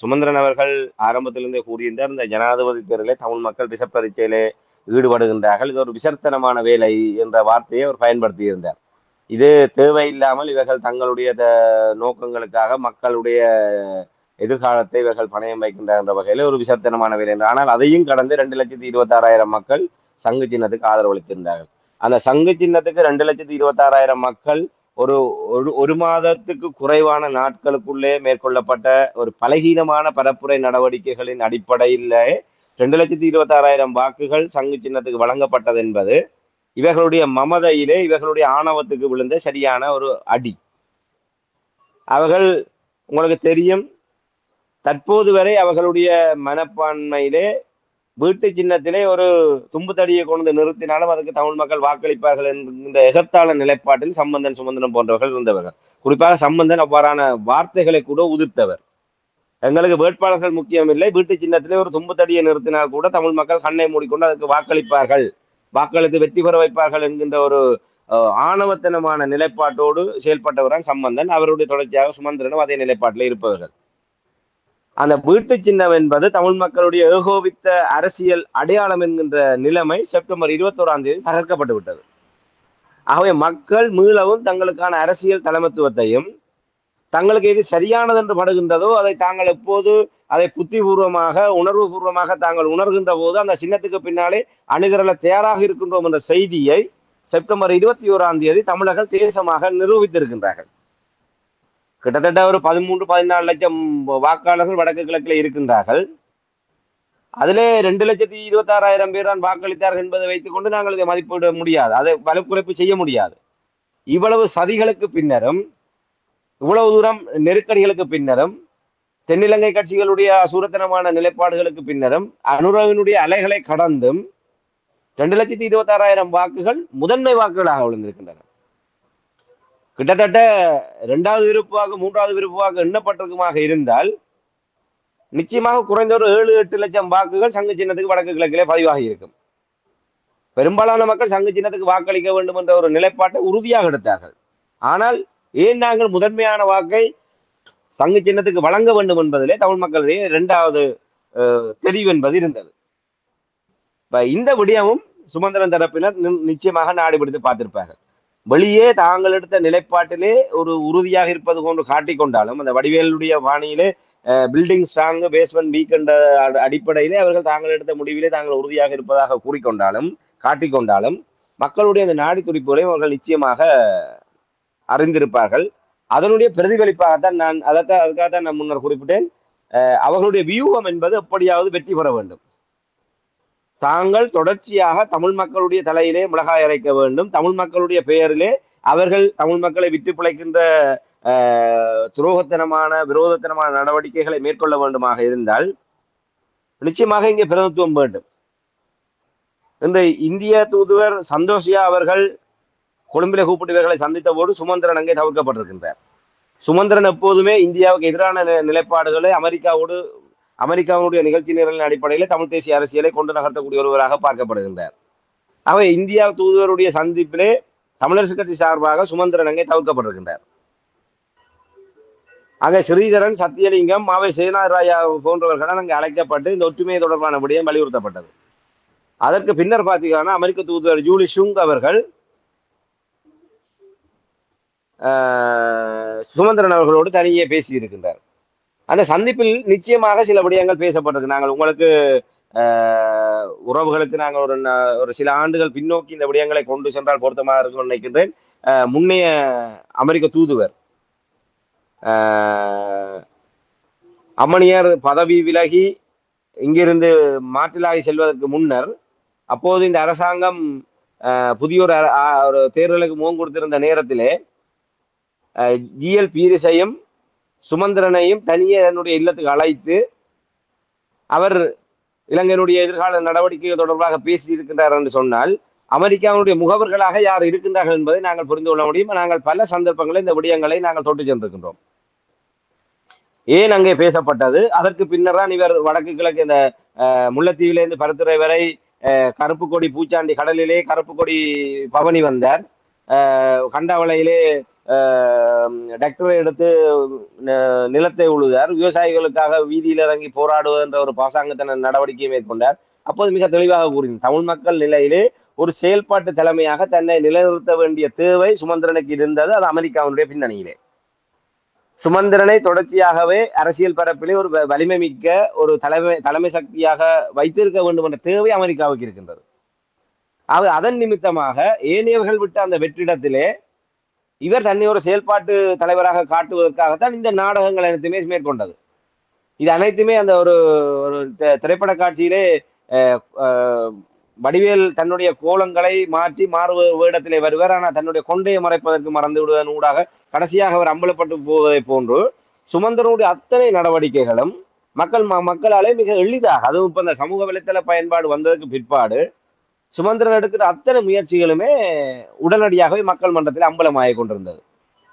சுமந்திரன் அவர்கள் ஆரம்பத்திலிருந்தே கூறியிருந்தார், இந்த ஜனாதிபதி தேர்தலிலே தமிழ் மக்கள் விஷப்பரீட்சையிலே ஈடுபடுகின்றார்கள், இது ஒரு விசர்த்தனமான வேலை என்ற வார்த்தையை அவர் பயன்படுத்தி இருந்தார். இது தேவையில்லாமல் இவர்கள் தங்களுடைய நோக்கங்களுக்காக மக்களுடைய எதிர்காலத்தை இவர்கள் பணயம் வைக்கின்றார் என்ற வகையில் ஒரு விசர்த்தனமான வேலை என்று. ஆனால் அதையும் கடந்து 2,26,000 மக்கள் சங்கு சின்னத்துக்கு ஆதரவு அளித்திருந்தார்கள். அந்த சங்கு சின்னத்துக்கு 2,26,000 மக்கள் ஒரு மாதத்துக்கு குறைவான நாட்களுக்குள்ளே மேற்கொள்ளப்பட்ட ஒரு பலகீனமான பரப்புரை நடவடிக்கைகளின் அடிப்படையிலே 2,26,000 வாக்குகள் சங்கு சின்னத்துக்கு வழங்கப்பட்டது என்பது இவர்களுடைய மமதையிலே, இவர்களுடைய ஆணவத்துக்கு விழுந்த சரியான ஒரு அடி. அவர்கள், உங்களுக்கு தெரியும், தற்போது வரை அவர்களுடைய மனப்பான்மையிலே வீட்டு சின்னத்திலே ஒரு தும்பு தடியை கொண்டு நிறுத்தினாலும் அதுக்கு தமிழ் மக்கள் வாக்களிப்பார்கள் என்கின்ற எகத்தாள நிலைப்பாட்டில் சம்பந்தன் சுமந்திரன் போன்றவர்கள் இருந்தவர்கள். குறிப்பாக சம்பந்தன் அவ்வாறான வார்த்தைகளை கூட உதிர்த்தவர். எங்களுக்கு வேட்பாளர்கள் முக்கியம் இல்லை, வீட்டு சின்னத்திலே ஒரு தும்பு தடியை நிறுத்தினால் கூட தமிழ் மக்கள் கண்ணை மூடிக்கொண்டு அதுக்கு வாக்களிப்பார்கள், வாக்களித்து வெற்றி பெற வைப்பார்கள் என்கின்ற ஒரு ஆணவத்தனமான நிலைப்பாட்டோடு செயல்பட்டவரான் சம்பந்தன். அவருடைய தொடர்ச்சியாக சுமந்திரனும் அதே நிலைப்பாட்டில் இருப்பவர்கள். அந்த வீட்டு சின்னம் என்பது தமிழ் மக்களுடைய ஏகோபித்த அரசியல் அடையாளம் என்கின்ற நிலைமை செப்டம்பர் 21 தகர்க்கப்பட்டு விட்டது. ஆகவே மக்கள் மீளவும் தங்களுக்கான அரசியல் தலைமைத்துவத்தையும் தங்களுக்கு எது சரியானது என்று படுகின்றதோ அதை தாங்கள் எப்போது அதை புத்திபூர்வமாக உணர்வு பூர்வமாக தாங்கள் உணர்கின்ற போது அந்த சின்னத்துக்கு பின்னாலே அணிதிரள தயாராக இருக்கின்றோம் என்ற செய்தியை செப்டம்பர் 21 தமிழர்கள் தேசமாக நிரூபித்திருக்கின்றார்கள். கிட்டத்தட்ட ஒரு 13-14 லட்சம் வாக்காளர்கள் வடக்கு கிழக்கில் இருக்கின்றார்கள். அதிலே 2,26,000 பேர் தான் வாக்களித்தார்கள் என்பதை வைத்துக் கொண்டு நாங்கள் இதை மதிப்பிட முடியாது, அதை வலுக்குறைப்பு செய்ய முடியாது. இவ்வளவு சதிகளுக்கு பின்னரும், இவ்வளவு தூரம் நெருக்கடிகளுக்கு பின்னரும், தென்னிலங்கை கட்சிகளுடைய அசுரத்தனமான நிலைப்பாடுகளுக்கு பின்னரும், அனுரவினுடைய அலைகளை கடந்தும் 2,26,000 வாக்குகள் முதன்மை வாக்குகளாக விழுந்திருக்கின்றன. கிட்டத்தட்ட 2வது விருப்பு வாக்கு 3வது விருப்பு வாக்கு எண்ணப்பட்டிருக்குமாக இருந்தால் நிச்சயமாக குறைந்த ஒரு 7-8 லட்சம் வாக்குகள் சங்கு சின்னத்துக்கு வடக்கு கிழக்கிலே பதிவாகி இருக்கும். பெரும்பாலான மக்கள் சங்கு சின்னத்துக்கு வாக்களிக்க வேண்டும் என்ற ஒரு நிலைப்பாட்டை உறுதியாக எடுத்தார்கள். ஆனால் ஏன் நாங்கள் முதன்மையான வாக்கை சங்கு சின்னத்துக்கு வழங்க வேண்டும் என்பதிலே தமிழ் மக்களிடையே 2வது தெரிவு என்பது இருந்தது. இந்த விடயமும் சுமந்திரன் தரப்பினர் நிச்சயமாக நாடு பிடித்து பார்த்திருப்பார்கள். வெளியே தாங்கள் எடுத்த நிலைப்பாட்டிலே ஒரு உறுதியாக இருப்பது போன்று காட்டிக்கொண்டாலும் அந்த வடிவேலுடைய பாணியிலே பில்டிங் ஸ்ட்ராங் பேஸ்மெண்ட் வீக் என்ற அடிப்படையிலே அவர்கள் தாங்கள் எடுத்த முடிவிலே தாங்கள் உறுதியாக இருப்பதாக கூறிக்கொண்டாலும் காட்டிக்கொண்டாலும் மக்களுடைய அந்த நாடி துடிப்புகளையும் அவர்கள் நிச்சயமாக அறிந்திருப்பார்கள். அதனுடைய பிரதிபலிப்பாகத்தான் நான் அதுக்காகத்தான் நான் முன்னர் குறிப்பிட்டேன், அவர்களுடைய வியூகம் என்பது எப்படியாவது வெற்றி பெற வேண்டும். தாங்கள் தொடர்ச்சியாக தமிழ் மக்களுடைய தலையிலே மிளகாய் அரைக்க வேண்டும், தமிழ் மக்களுடைய பெயரிலே அவர்கள் தமிழ் மக்களை விட்டு பிழைக்கின்ற துரோகத்தனமான விரோதத்தனமான நடவடிக்கைகளை மேற்கொள்ள வேண்டுமாக இருந்தால் நிச்சயமாக இங்கே பிரதித்துவம் வேண்டும். இந்த இந்திய தூதுவர் சந்தோஷியா அவர்கள் கொழும்பிலே கூப்பிட்டு இவர்களை சந்தித்த போது சுமந்திரன் அங்கே தவிர்க்கப்பட்டிருக்கின்றார். சுமந்திரன் எப்போதுமே இந்தியாவுக்கு எதிரான நிலைப்பாடுகளை அமெரிக்காவுடைய நிகழ்ச்சி நிரலின் அடிப்படையில் தமிழ் தேசிய அரசியலை கொண்டு நகர்த்தக்கூடிய ஒருவராக பார்க்கப்படுகின்றார். அவை இந்தியா தூதுவருடைய சந்திப்பிலே தமிழரசு கட்சி சார்பாக சுமந்திரன் அங்கே தவிர்க்கப்பட்டிருக்கின்றார். அங்கே ஸ்ரீதரன், சத்தியலிங்கம், மாவை சேனாராயா போன்றவர்கள் அங்கே அழைக்கப்பட்டு இந்த ஒற்றுமை தொடர்பான விடயம் வலியுறுத்தப்பட்டது. அதற்கு பின்னர் பார்த்தீங்கன்னா அமெரிக்க தூதுவர் ஜூலி ஷுங் அவர்கள் சுமந்திரன் அவர்களோடு தனியே பேசி இருக்கின்றார். அந்த சந்திப்பில் நிச்சயமாக சில விடயங்கள் பேசப்பட்டிருக்கு. நாங்கள் உங்களுக்கு உறவுகளுக்கு நாங்கள் ஒரு சில ஆண்டுகள் பின்னோக்கி இந்த விடயங்களை கொண்டு சென்றால் பொருத்தமாக இருக்கும் நினைக்கின்றேன். முன்னைய அமெரிக்க தூதுவர் அம்மணியர் பதவி விலகி இங்கிருந்து மாற்றிலாகி செல்வதற்கு முன்னர் அப்போது இந்த அரசாங்கம் புதிய ஒரு தேர்தலுக்கு முகம் கொடுத்திருந்த நேரத்திலே ஜிஎல் பீரிஸையும் சுமந்திரனையும் தனியே என்னுடைய இல்லத்துக்கு அழைத்து அவர் இலங்கையினுடைய எதிர்கால நடவடிக்கைகள் தொடர்பாக பேசியிருக்கின்றார் என்று சொன்னால் அமெரிக்காவுடைய முகவர்களாக யார் இருக்கின்றார்கள் என்பதை நாங்கள் புரிந்து கொள்ள முடியும். நாங்கள் பல சந்தர்ப்பங்களில் இந்த விடயங்களை நாங்கள் தொட்டு சென்றிருக்கின்றோம். ஏன் அங்கே பேசப்பட்டது, அதற்கு பின்னர் தான் இவர் வடக்கு கிழக்கு இந்த முல்லைத்தீவிலிருந்து பருத்துறை வரை கருப்பு கொடி பூச்சாண்டி கடலிலே கருப்பு கொடி பவனி வந்தார். கண்டாவளையிலே டக்டரை எடுத்து நிலத்தை உழுதார். விவசாயிகளுக்காக வீதியில் இறங்கி போராடுவது என்ற ஒரு பாசாங்கத்தன நடவடிக்கையை மேற்கொண்டார். அப்போது மிக தெளிவாக கூறினார், தமிழ் மக்கள் நிலையிலே ஒரு செயல்பாட்டு தலைமையாக தன்னை நிலைநிறுத்த வேண்டிய தேவை சுமந்திரனுக்கு இருந்தது. அது அமெரிக்காவுடைய பின்னணியிலே சுமந்திரனை தொடர்ச்சியாகவே அரசியல் பரப்பிலே ஒரு வலிமை மிக்க ஒரு தலைமை சக்தியாக வைத்திருக்க வேண்டும் என்ற தேவை அமெரிக்காவுக்கு இருக்கின்றது. அதன் நிமித்தமாக ஏனையவர்கள் விட்ட அந்த வெற்றிடத்திலே இவர் தன்னை ஒரு செயல்பாட்டு தலைவராக காட்டுவதற்காகத்தான் இந்த நாடகங்கள் அனைத்துமே மேற்கொண்டது. இது அனைத்துமே அந்த ஒரு திரைப்பட காட்சியிலே வடிவேல் தன்னுடைய கோலங்களை மாற்றி மாறு வேடத்திலே வருவார். ஆனால் தன்னுடைய கொண்டையை மறைப்பதற்கு மறந்து விடுவதன் ஊடாக கடைசியாக அவர் அம்பலப்பட்டு போவதை போன்று சுமந்திரனுடைய அத்தனை நடவடிக்கைகளும் மக்களாலே மிக எளிதாக, அதுவும் இப்ப இந்த சமூக வலைத்தள பயன்பாடு வந்ததுக்கு பிற்பாடு சுமந்திரன் எடுக்கிற அத்தனை முயற்சிகளுமே உடனடியாகவே மக்கள் மன்றத்தில் அம்பலமாகிக் கொண்டிருந்தது.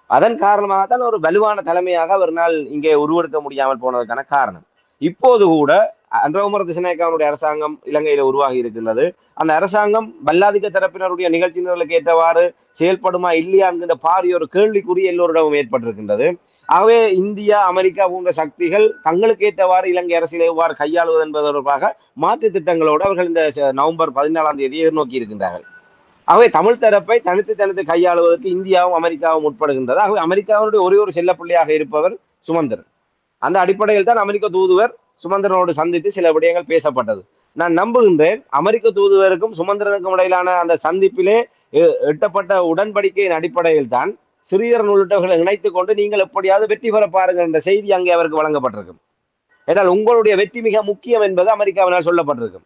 அதன் காரணமாகத்தான் ஒரு வலுவான தலைமையாக அவர்னால் இங்கே உருவெடுக்க முடியாமல் போனதற்கான காரணம். இப்போது கூட அன்றகுமார திசாநாயக்காவுடைய அரசாங்கம் இலங்கையில உருவாகி இருக்கின்றது. அந்த அரசாங்கம் பல்லாதிக்க தரப்பினருடைய நிகழ்ச்சி நிரலுக்கு ஏற்றவாறு செயல்படுமா இல்லையா என்கின்ற பாரிய ஒரு கேள்விக்குறி எல்லோரிடமும் ஏற்பட்டிருக்கின்றது. ஆகவே இந்தியா, அமெரிக்கா போன்ற சக்திகள் தங்களுக்கு ஏற்றவாறு இலங்கை அரசியலை எவ்வாறு கையாளுவது என்பது தொடர்பாக மாற்று திட்டங்களோடு அவர்கள் இந்த நவம்பர் 14ஆம் தேதி எதிர்நோக்கி இருக்கின்றார்கள். ஆகவே தமிழ் தரப்பை தனித்து கையாளுவதற்கு இந்தியாவும் அமெரிக்காவும் உட்படுகின்றது. ஆகவே அமெரிக்காவுடைய ஒரே ஒரு செல்ல பிள்ளையாக இருப்பவர் சுமந்திரன். அந்த அடிப்படையில் தான் அமெரிக்க தூதுவர் சுமந்திரனோடு சந்தித்து சில விடயங்கள் பேசப்பட்டது. நான் நம்புகின்றேன் அமெரிக்க தூதுவருக்கும் சுமந்திரனுக்கும் இடையிலான அந்த சந்திப்பிலே எட்டப்பட்ட உடன்படிக்கையின் அடிப்படையில் தான் ஸ்ரீதரன் உள்ளிட்டவர்களை இணைத்துக் கொண்டு நீங்கள் எப்படியாவது வெற்றி பெற பாருங்கள் என்ற செய்தி அங்கே அவருக்கு வழங்கப்பட்டிருக்கும். ஏனால் உங்களுடைய வெற்றி மிக முக்கியம் என்பது அமெரிக்காவினால் சொல்லப்பட்டிருக்கும்.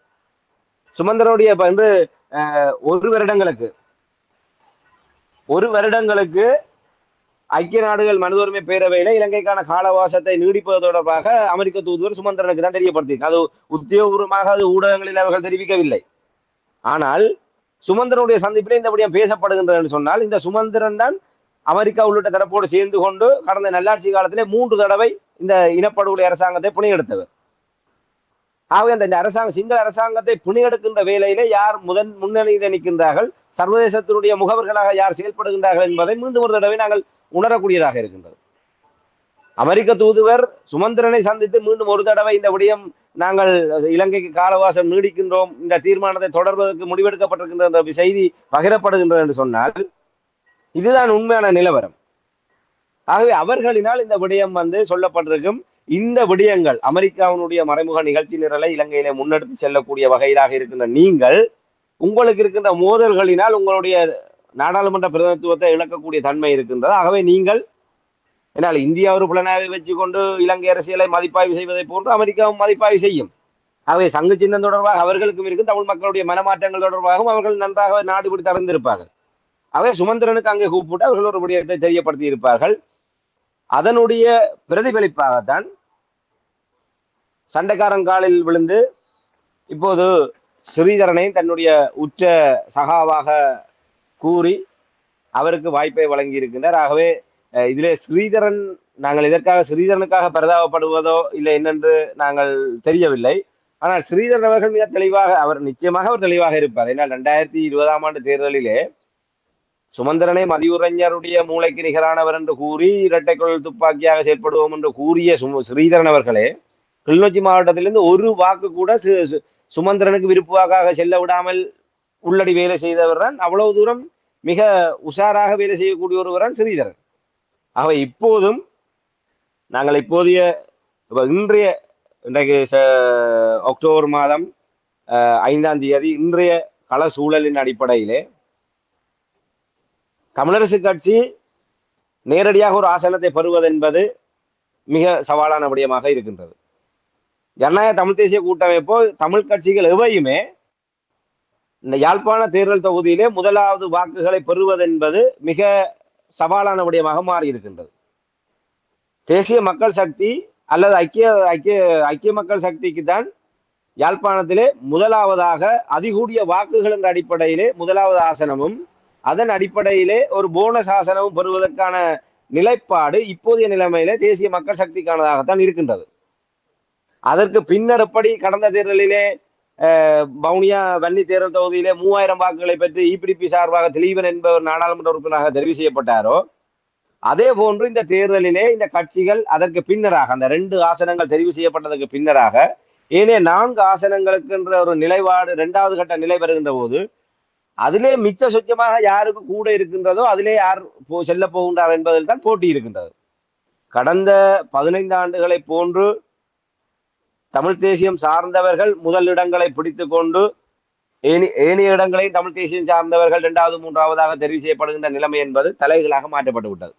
சுமந்திரனுடைய வந்து ஒரு வருடங்களுக்கு ஐக்கிய நாடுகள் மனித உரிமை பேரவையில இலங்கைக்கான காலவாசத்தை நீடிப்பது தொடர்பாக அமெரிக்க தூதுவர் சுமந்திரனுக்கு தான் தெரியப்படுத்தியிருக்கு. அது உத்தியோகபூர்வமாக அது ஊடகங்களில் அவர்கள் தெரிவிக்கவில்லை. ஆனால் சுமந்திரனுடைய சந்திப்பிலே இந்த விடயம் பேசப்படுகின்றது சொன்னால் இந்த சுமந்திரன் தான் அமெரிக்கா உள்ளிட்ட தரப்போடு சேர்ந்து கொண்டு கடந்த நல்லாட்சி காலத்திலே 3 தடவை இந்த இனப்படுகொலை அரசாங்கத்தை புனையெடுத்தவர். ஆகவே அந்த அரசாங்கம், சிங்கள அரசாங்கத்தை புனையெடுக்கின்ற வேலையிலே யார் முன்னணியில் நிற்கின்றார்கள், சர்வதேசத்தினுடைய முகவர்களாக யார் செயல்படுகின்றார்கள் என்பதை மீண்டும் ஒரு தடவை நாங்கள் உணரக்கூடியதாக இருக்கின்றது. அமெரிக்க தூதுவர் சுமந்திரனை சந்தித்து மீண்டும் ஒரு தடவை இந்த விடயம் நாங்கள் இலங்கைக்கு காலவாசம் நீடிக்கின்றோம், இந்த தீர்மானத்தை தொடர்வதற்கு முடிவெடுக்கப்பட்டிருக்கின்ற செய்தி பகிரப்படுகின்றது என்று சொன்னால் இதுதான் உண்மையான நிலவரம். ஆகவே அவர்களினால் இந்த விடயம் வந்து சொல்லப்பட்டிருக்கும். இந்த விடயங்கள் அமெரிக்காவினுடைய மறைமுக நிகழ்ச்சி நிரலை இலங்கையிலே முன்னெடுத்து செல்லக்கூடிய வகையிலாக இருக்கின்ற நீங்கள் உங்களுக்கு இருக்கின்ற மோதல்களினால் உங்களுடைய நாடாளுமன்ற பிரதிநிதித்துவத்தை இழக்கக்கூடிய தன்மை இருக்கின்றது. ஆகவே நீங்கள் என்னால் இந்தியா ஒரு புலனாய்வை வச்சுக்கொண்டு இலங்கை அரசியலை மதிப்பாய்வு செய்வதை போன்று அமெரிக்காவும் மதிப்பாய்வு செய்யும். ஆகவே சங்கு சின்னம் தொடர்பாக அவர்களுக்கும் இருக்கும், தமிழ் மக்களுடைய மனமாற்றங்கள் தொடர்பாகவும் அவர்கள் நன்றாக நாடு பிடித்து அறிந்திருப்பார்கள். அவை சுமந்திரனுக்கு அங்கே கூப்பிட்டு அவர்கள் ஒரு விடயத்தை தெரியப்படுத்தி இருப்பார்கள். அதனுடைய பிரதிபலிப்பாகத்தான் சண்டைக்காரன் காலில் விழுந்து இப்போது ஸ்ரீதரனை தன்னுடைய உச்ச சகாவாக கூறி அவருக்கு வாய்ப்பை வழங்கி இருக்கின்றார். ஆகவே இதிலே ஸ்ரீதரன், நாங்கள் இதற்காக ஸ்ரீதரனுக்காக பரிதாபப்படுவதோ இல்லை என்னென்று நாங்கள் தெரியவில்லை. ஆனால் ஸ்ரீதரன் அவர்கள் மிக தெளிவாக, நிச்சயமாக அவர் தெளிவாக இருப்பார். ஏன்னால் 2020ஆம் ஆண்டு தேர்தலிலே சுமந்திரனை மதியுரைஞருடைய மூளைக்கு நிகரானவர் என்று கூறி இரட்டைக்குழல் துப்பாக்கியாக செயல்படுவோம் என்று கூறிய ஸ்ரீதரன் அவர்களே கிளிநொச்சி மாவட்டத்திலிருந்து ஒரு வாக்கு கூட சுமந்திரனுக்கு விருப்பு வாக்காக செல்ல விடாமல் உள்ளடி வேலை செய்தவர் தான். அவ்வளவு தூரம் மிக உஷாராக வேலை செய்யக்கூடிய ஒருவரான் ஸ்ரீதரன். ஆக இப்போதும் நாங்கள் இன்றைய அக்டோபர் மாதம் 5ஆம் தேதி இன்றைய கள சூழலின் அடிப்படையிலே தமிழரசு கட்சி நேரடியாக ஒரு ஆசனத்தை பெறுவது என்பது மிக சவாலான விடயமாக இருக்கின்றது. ஜனநாயக தமிழ் தேசிய கூட்டமைப்போ தமிழ் கட்சிகள் எவையுமே இந்த யாழ்ப்பாண தேர்தல் தொகுதியிலே முதலாவது வாக்குகளை பெறுவது என்பது மிக சவாலான விடயமாக மாறி இருக்கின்றது. தேசிய மக்கள் சக்தி அல்லது ஐக்கிய மக்கள் சக்திக்கு தான் யாழ்ப்பாணத்திலே முதலாவதாக அதிகூடிய வாக்குகள் என்ற அடிப்படையிலே முதலாவது ஆசனமும் அதன் அடிப்படையிலே ஒரு போனஸ் ஆசனமும் பெறுவதற்கான நிலைப்பாடு இப்போதைய நிலைமையிலே தேசிய மக்கள் சக்திக்கானதாகத்தான் இருக்கின்றது. அதற்கு பின்னர் எப்படி கடந்த தேர்தலிலே வவுனியா வன்னி தேர்தல் தொகுதியிலே 3000 வாக்குகளை பெற்று இபிடிபி சார்பாக திலீபன் என்பவர் நாடாளுமன்ற உறுப்பினராக தெரிவு செய்யப்பட்டாரோ அதே போன்று இந்த தேர்தலிலே இந்த கட்சிகள் அதற்கு பின்னராக அந்த 2 ஆசனங்கள் தெரிவு செய்யப்பட்டதற்கு பின்னராக ஏனே 4 ஆசனங்களுக்கு என்ற ஒரு நிலைப்பாடு 2வது கட்ட நிலை வருகின்ற போது அதிலே மிச்ச சொச்சமாக யாருக்கு கூட இருக்கின்றதோ அதிலே யார் செல்ல போகின்றார் என்பதில் தான் போட்டி இருக்கின்றது. கடந்த 15 ஆண்டுகளை போன்று தமிழ் தேசியம் சார்ந்தவர்கள் முதல் இடங்களை பிடித்து கொண்டு ஏனைய இடங்களையும் தமிழ் தேசியம் சார்ந்தவர்கள் 2வது 3வதாக தெரிவு செய்யப்படுகின்ற நிலைமை என்பது தலைகளாக மாற்றப்பட்டு விட்டது.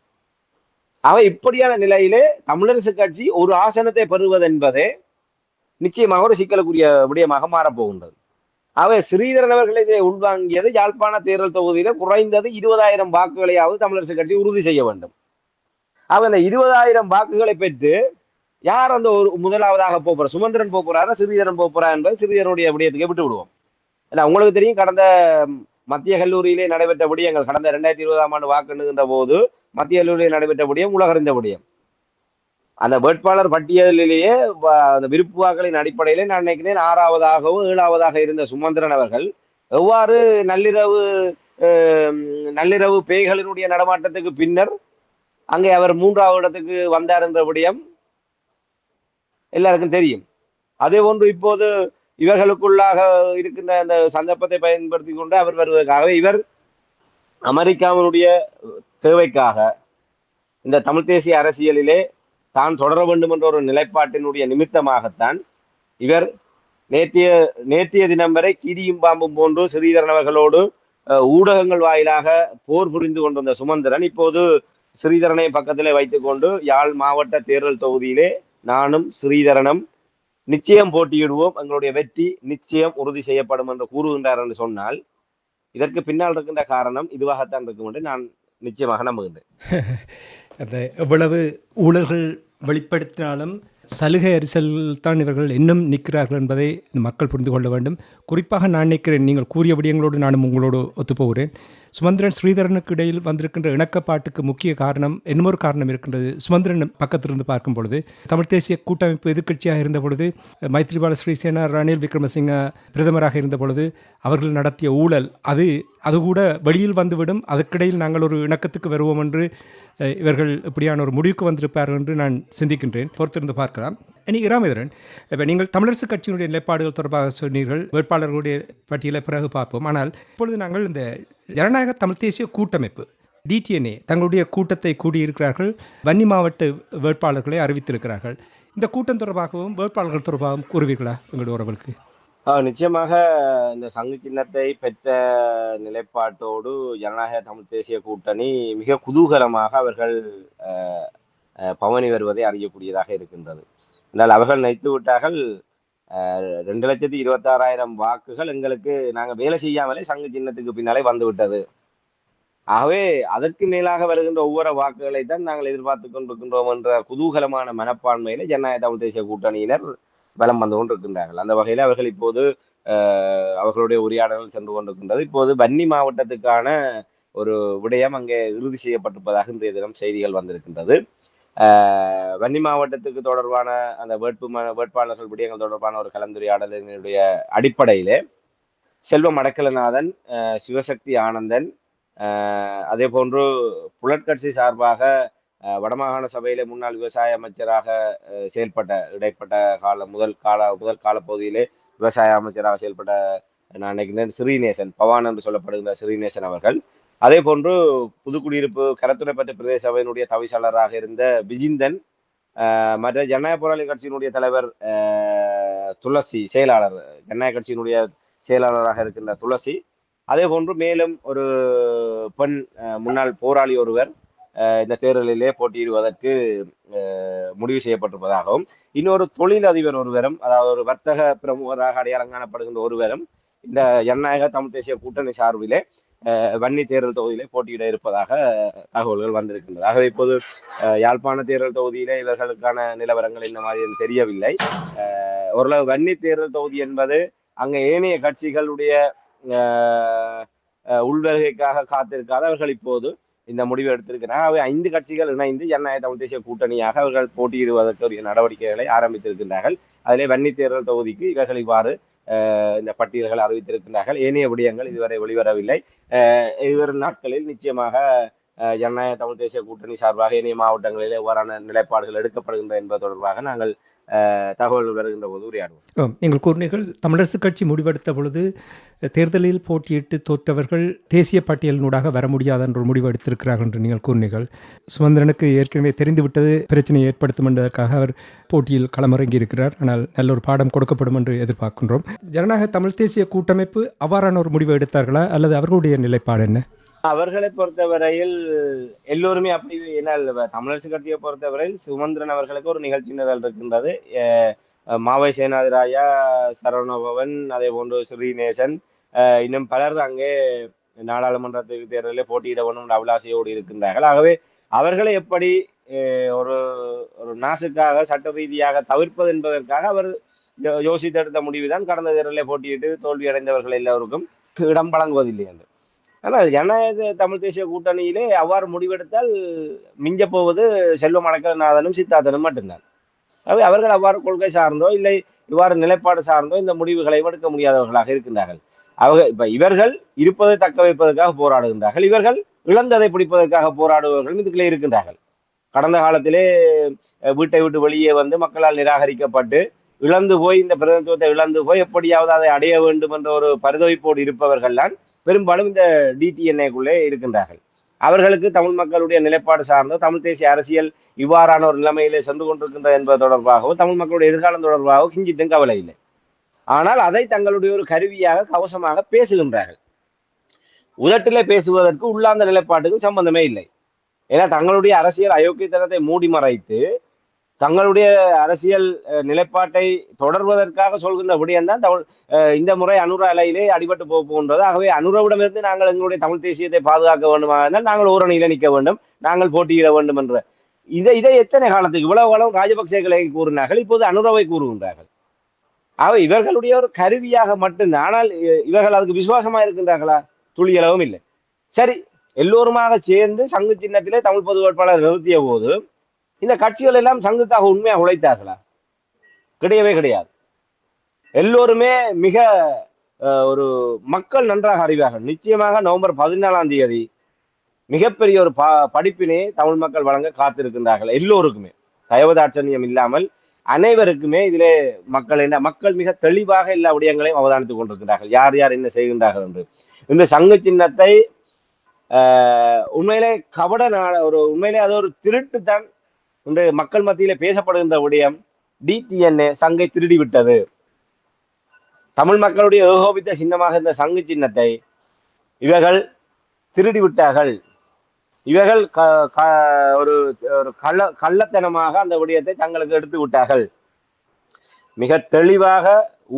அவை இப்படியான நிலையிலே தமிழரசு கட்சி ஒரு ஆசனத்தை பெறுவது என்பதே நிச்சயமாக ஒரு சிக்கலுக்குரிய விடயமாக மாறப்போகின்றது. அவை ஸ்ரீதரன் அவர்களை இதை உள்வாங்கியது யாழ்ப்பாண தேர்தல் தொகுதியில குறைந்தது 20,000 வாக்குகளையாவது தமிழரசு கட்சி உறுதி செய்ய வேண்டும். அந்த 20,000 வாக்குகளை பெற்று யார் அந்த ஒரு முதலாவதாக போற சுமந்திரன் போறாரா சிறிதரன் போறா என்பது சிறிதரனுடைய விடயத்துக்கு விட்டு விடுவோம். ஏன்னா உங்களுக்கு தெரியும் கடந்த மத்திய கல்லூரியிலே நடைபெற்ற விடயங்கள் கடந்த 2020ஆம் ஆண்டு வாக்கெண்ணுகின்ற போது மத்திய கல்லூரியில் நடைபெற்ற விடயம் உலகறிந்த விடயம். அந்த வேட்பாளர் பட்டியலிலேயே அந்த விருப்பு வாக்களின் அடிப்படையிலே நான் நினைக்கிறேன் 6ஆவதாகவும் 7ஆவதாக இருந்த சுமந்திரன் அவர்கள் எவ்வாறு நள்ளிரவு நள்ளிரவு பேய்களினுடைய நடமாட்டத்துக்கு பின்னர் அங்கே அவர் 3ஆவது இடத்துக்கு வந்தார் என்ற விடயம் எல்லாருக்கும் தெரியும். அதே போன்று இப்போது இவர்களுக்குள்ளாக இருக்கின்ற அந்த சந்தர்ப்பத்தை பயன்படுத்தி கொண்டு அவர் வருவதற்காக இவர் அமெரிக்காவினுடைய தேவைக்காக இந்த தமிழ் தேசிய அரசியலிலே தான் தொடர வேண்டும் என்ற ஒரு நிலைப்பாட்டினுடைய நிமித்தமாகத்தான் இவர் நேற்றைய தினம் வரை கீரியும் பாம்பும் போன்று ஸ்ரீதரன் அவர்களோடு ஊடகங்கள் வாயிலாக போர் புரிந்து கொண்டிருந்த சுமந்திரன் இப்போது ஸ்ரீதரனை பக்கத்திலே வைத்துக் கொண்டு யாழ் மாவட்ட தேர்தல் தொகுதியிலே நானும் ஸ்ரீதரனும் நிச்சயம் போட்டியிடுவோம், எங்களுடைய வெற்றி நிச்சயம் உறுதி செய்யப்படும் என்று கூறுகின்றார் என்று சொன்னால் இதற்கு பின்னால் இருக்கின்ற காரணம் இதுவாகத்தான் இருக்கும் என்று நான் நிச்சயமாக நம்புகின்றேன். அந்த எவ்வளவு ஊழல்கள் வெளிப்படுத்தினாலும் சலுகை அரசியல் தான் இவர்கள் இன்னும் நிற்கிறார்கள் என்பதை இந்த மக்கள் புரிந்து கொள்ள வேண்டும். குறிப்பாக நான் நினைக்கிறேன், நீங்கள் கூறிய விடயங்களோடு நானும் உங்களோடு ஒத்துப்போகிறேன். சுமந்திரன் ஸ்ரீதரனுக்கு இடையில் வந்திருக்கின்ற இணக்கப்பாட்டுக்கு முக்கிய காரணம் இன்னொரு காரணம் இருக்கின்றது. சுமந்திரன் பக்கத்திலிருந்து பார்க்கும் பொழுது தமிழ் தேசிய கூட்டமைப்பு எதிர்க்கட்சியாக இருந்த பொழுது மைத்ரிபால சிறிசேனா ரணில் விக்ரமசிங்க பிரதமராக இருந்த பொழுது அவர்கள் நடத்திய ஊழல் அது கூட வெளியில் வந்துவிடும். அதற்கிடையில் நாங்கள் ஒரு இணக்கத்துக்கு வருவோம் என்று இவர்கள் இப்படியான ஒரு முடிவுக்கு வந்திருப்பார்கள் என்று நான் சிந்திக்கின்றேன். பொறுத்திருந்து பார்க்கலாம். இனி இராமேந்திரன், இப்போ நீங்கள் தமிழரசு கட்சியினுடைய நிலைப்பாடுகள் தொடர்பாக சொன்னீர்கள். வேட்பாளர்களுடைய பட்டியலை பிறகு பார்ப்போம். ஆனால் இப்பொழுது நாங்கள் இந்த ஜனநாயக தமிழ் தேசிய கூட்டமைப்பு DTNA தங்களுடைய கூட்டத்தை கூடியிருக்கிறார்கள். வன்னி மாவட்ட வேட்பாளர்களை அறிவித்திருக்கிறார்கள். இந்த கூட்டம் தொடர்பாகவும் வேட்பாளர்கள் தொடர்பாகவும் கூறுவீர்களா உங்களுடைய உறவுகளுக்கு? நிச்சயமாக இந்த சங்கு சின்னத்தை பெற்ற நிலைப்பாட்டோடு ஜனநாயக தமிழ் தேசிய கூட்டணி மிக குதூகலமாக அவர்கள் பவனி வருவதை அறியக்கூடியதாக இருக்கின்றது. என்றால் அவர்கள் நினைத்து விட்டார்கள் 2,26,000 வாக்குகள் எங்களுக்கு நாங்கள் வேலை செய்யாமலே சங்கு சின்னத்துக்கு பின்னாலே வந்து விட்டது. ஆகவே அதற்கு மேலாக வருகின்ற ஒவ்வொரு வாக்குகளை தான் நாங்கள் எதிர்பார்த்து கொண்டிருக்கின்றோம் என்ற குதூகலமான மனப்பான்மையில ஜனநாயக தமிழ் தேசிய கூட்டணியினர் பலம் வந்து கொண்டிருக்கின்றார்கள். அந்த வகையில் அவர்கள் இப்போது அவர்களுடைய உரையாடல்கள் சென்று கொண்டிருக்கின்றது. இப்போது வன்னி மாவட்டத்துக்கான ஒரு விடயம் அங்கே இறுதி செய்யப்பட்டிருப்பதாக இன்றைய தினம் செய்திகள் வந்திருக்கின்றது. வன்னி மாவட்டத்துக்கு தொடர்பான அந்த வேட்பாளர்கள் விடயங்கள் தொடர்பான ஒரு கலந்துரையாடலினுடைய அடிப்படையிலே செல்வம் அடக்கலநாதன், சிவசக்தி ஆனந்தன், அதே போன்று புலற்கட்சி சார்பாக வடமாகாண சபையிலே முன்னாள் விவசாய அமைச்சராக செயல்பட்ட இடைப்பட்ட முதல் கால பகுதியிலே விவசாய அமைச்சராக செயல்பட்ட நான் நினைக்கிறேன் ஸ்ரீநேசன் பவான் என்று சொல்லப்படுகின்ற ஸ்ரீநேசன் அவர்கள், அதே போன்று புதுக்குடியிருப்பு கரத்துறைப்பட்டு பிரதேச சபையினுடைய தவிசாளராக இருந்த விஜிந்தன், மற்ற ஜனநாயக போராளி கட்சியினுடைய தலைவர் துளசி, செயலாளர் ஜனநாயக கட்சியினுடைய செயலாளராக இருக்கின்ற துளசி, அதே போன்று மேலும் ஒரு பெண் முன்னாள் போராளி ஒருவர் இந்த தேர்தலிலே போட்டியிடுவதற்கு முடிவு செய்யப்பட்டிருப்பதாகவும், இன்னொரு தொழில் அதிபர் ஒருவரும், அதாவது ஒரு வர்த்தக பிரமுகராக அடையாளம் காணப்படுகின்ற ஒருவரும் இந்த ஜனநாயக தமிழ் தேசிய கூட்டணி சார்பிலே வன்னி தேர்தல் தொகுதியிலே போட்டியிட இருப்பதாக தகவல்கள் வந்திருக்கின்றது. ஆகவே இப்போது யாழ்ப்பாண தேர்தல் தொகுதியிலே இவர்களுக்கான நிலவரங்கள் இந்த மாதிரி தெரியவில்லை. ஓரளவு வன்னி தேர்தல் தொகுதி என்பது அங்கே ஏனைய கட்சிகளுடைய உள்வருகைக்காக காத்திருக்காத அவர்கள் இப்போது இந்த முடிவு எடுத்திருக்கிறார். அவை 5 கட்சிகள் இணைந்து ஜனநாயக தமிழ் தேசிய கூட்டணியாக அவர்கள் போட்டியிடுவதற்குரிய நடவடிக்கைகளை ஆரம்பித்திருக்கின்றார்கள். அதிலே வன்னி தேர்தல் தொகுதிக்கு இவர்கள் இவ்வாறு இந்த பட்டியல்கள் அறிவித்திருக்கின்றார்கள். ஏனைய விடயங்கள் இதுவரை வெளிவரவில்லை. இதுவரும் நாட்களில் நிச்சயமாக ஜனநாயக தமிழ் தேசிய கூட்டணி சார்பாக ஏனைய மாவட்டங்களில் எவ்வாறான நிலைப்பாடுகள் எடுக்கப்படுகின்றன என்பது தொடர்பாக நாங்கள் தகவல் வருகின்ற போது உரையாடுவோம். நீங்கள் கூறினீர்கள் தமிழரசு கட்சி முடிவெடுத்த பொழுது தேர்தலில் போட்டியிட்டு தோற்றவர்கள் தேசிய பட்டியலினூடாக வர முடியாத என்ற ஒரு முடிவு எடுத்திருக்கிறார்கள் என்று நீங்கள் கூறினீர்கள். சுமந்திரனுக்கு ஏற்கனவே தெரிந்துவிட்டது பிரச்சனையை ஏற்படுத்தும் என்பதற்காக அவர் போட்டியில் களமிறங்கி இருக்கிறார். ஆனால் நல்ல ஒரு பாடம் கொடுக்கப்படும் என்று எதிர்பார்க்கின்றோம். ஜனநாயக தமிழ் தேசிய கூட்டமைப்பு அவ்வாறான ஒரு முடிவை எடுத்தார்களா அல்லது அவர்களுடைய நிலைப்பாடு என்ன? அவர்களை பொறுத்தவரையில் எல்லோருமே அப்படி என்ன தமிழரசு கட்சியை பொறுத்தவரையில் சுமந்திரன் அவர்களுக்கு ஒரு நிகழ்ச்சி நிரல் இருக்கின்றது. மாவை சேனாதிராயா, சரவணபவன், அதே போன்று ஸ்ரீநேசன், இன்னும் பலர் அங்கே நாடாளுமன்ற தேர்தலில் போட்டியிட வேண்டும் அபிலாசையோடு இருக்கின்றார்கள். ஆகவே அவர்களை எப்படி ஒரு ஒரு நாசுக்காக சட்ட ரீதியாக தவிர்ப்பது என்பதற்காக அவர் யோசித்தெடுத்த முடிவுதான் கடந்த தேர்தலில் போட்டியிட்டு தோல்வி அடைந்தவர்கள் எல்லோருக்கும் இடம் வழங்குவதில்லை என்று. ஆனால் ஜனநாயக தமிழ் தேசிய கூட்டணியிலே அவ்வாறு முடிவெடுத்தால் மிஞ்சப் போவது செல்வம் அடக்கநாதனும் சித்தார்த்தனும் மட்டும்தான். அவை அவர்கள் அவ்வாறு கொள்கை சார்ந்தோ இல்லை இவ்வாறு நிலைப்பாடு சார்ந்தோ இந்த முடிவுகளை எடுக்க முடியாதவர்களாக இருக்கின்றார்கள். இப்ப இவர்கள் இருப்பதை தக்க வைப்பதற்காக போராடுகின்றார்கள், இவர்கள் இழந்ததை பிடிப்பதற்காக போராடுபவர்களும் இதுக்குள்ளே இருக்கின்றார்கள். கடந்த காலத்திலே வீட்டை விட்டு வெளியே வந்து மக்களால் நிராகரிக்கப்பட்டு இழந்து போய் இந்த பிரதிநிதித்துவத்தை இழந்து போய் எப்படியாவது அதை அடைய வேண்டும் என்ற ஒரு பரிதவிப்போடு இருப்பவர்கள் தான் பெரும்பாலும் இந்த டிடிஎன்ஏக்குள்ளே இருக்கின்றார்கள். அவர்களுக்கு தமிழ் மக்களுடைய நிலைப்பாடு சார்ந்தோ தமிழ் தேசிய அரசியல் இவ்வாறான ஒரு நிலைமையிலே சென்று கொண்டிருக்கின்றது என்பது தொடர்பாகவோ தமிழ் மக்களுடைய எதிர்காலம் தொடர்பாகவோ கிஞ்சித்தும் கவலை இல்லை. ஆனால் அதை தங்களுடைய ஒரு கருவியாக கவசமாக பேசுகின்றார்கள். உதட்டிலே பேசுவதற்கு உள்ளார்ந்த நிலைப்பாட்டுக்கும் சம்பந்தமே இல்லை. ஏன்னா தங்களுடைய அரசியல் அயோக்கியத்தனத்தை மூடி மறைத்து தங்களுடைய அரசியல் நிலைப்பாட்டை தொடர்வதற்காக சொல்கின்ற விடயம்தான் தமிழ் இந்த முறை அனுர அலையிலே அடிபட்டு போகின்றது. ஆகவே அனுரவிடமிருந்து நாங்கள் எங்களுடைய தமிழ் தேசியத்தை பாதுகாக்க வேண்டுமாக இருந்தால் நாங்கள் ஓரணியில நிற்க வேண்டும், நாங்கள் போட்டியிட வேண்டும் என்ற இதை எத்தனை காலத்துக்கு இவ்வளவு காலம் ராஜபக்சேகளை கூறினார்கள், இப்போது அனுரவை கூறுகின்றார்கள். ஆக இவர்களுடைய ஒரு கருவியாக மட்டும்தான். ஆனால் இவர்கள் அதுக்கு விசுவாசமா இருக்கின்றார்களா? துளியளவும் இல்லை. சரி, எல்லோருமாக சேர்ந்து சங்கு சின்னத்திலே தமிழ் பொது வேட்பாளர் நிறுத்திய போது இந்த கட்சிகள் எல்லாம் சங்குக்காக உண்மையாக உழைத்தார்களா? கிடையவே கிடையாது. எல்லோருமே மிக ஒரு மக்கள் நன்றாக அறிவார்கள். நிச்சயமாக நவம்பர் 14 மிகப்பெரிய ஒரு படிப்பினை தமிழ் மக்கள் வழங்க காத்திருக்கின்றார்கள். எல்லோருக்குமே தயவதாட்சணியம் இல்லாமல் அனைவருக்குமே இதிலே மக்கள் மிக தெளிவாக எல்லா விடயங்களையும் அவதானித்துக் கொண்டிருக்கிறார்கள், யார் யார் என்ன செய்கின்றார்கள் என்று. இந்த சங்கு சின்னத்தை உண்மையிலே உண்மையிலே அது ஒரு திருட்டு தான் என்று மக்கள் மத்தியிலே பேசப்படுகின்ற விடயம். டிடிஎன்ஏ சங்கை திருடி விட்டது. தமிழ் மக்களுடைய ஏகோபித்த சின்னமாக இருந்த சங்கு சின்னத்தை இவர்கள் திருடி விட்டார்கள். இவர்கள் ஒரு கள்ளத்தனமாக அந்த விடயத்தை தங்களுக்கு எடுத்து விட்டார்கள். மிக தெளிவாக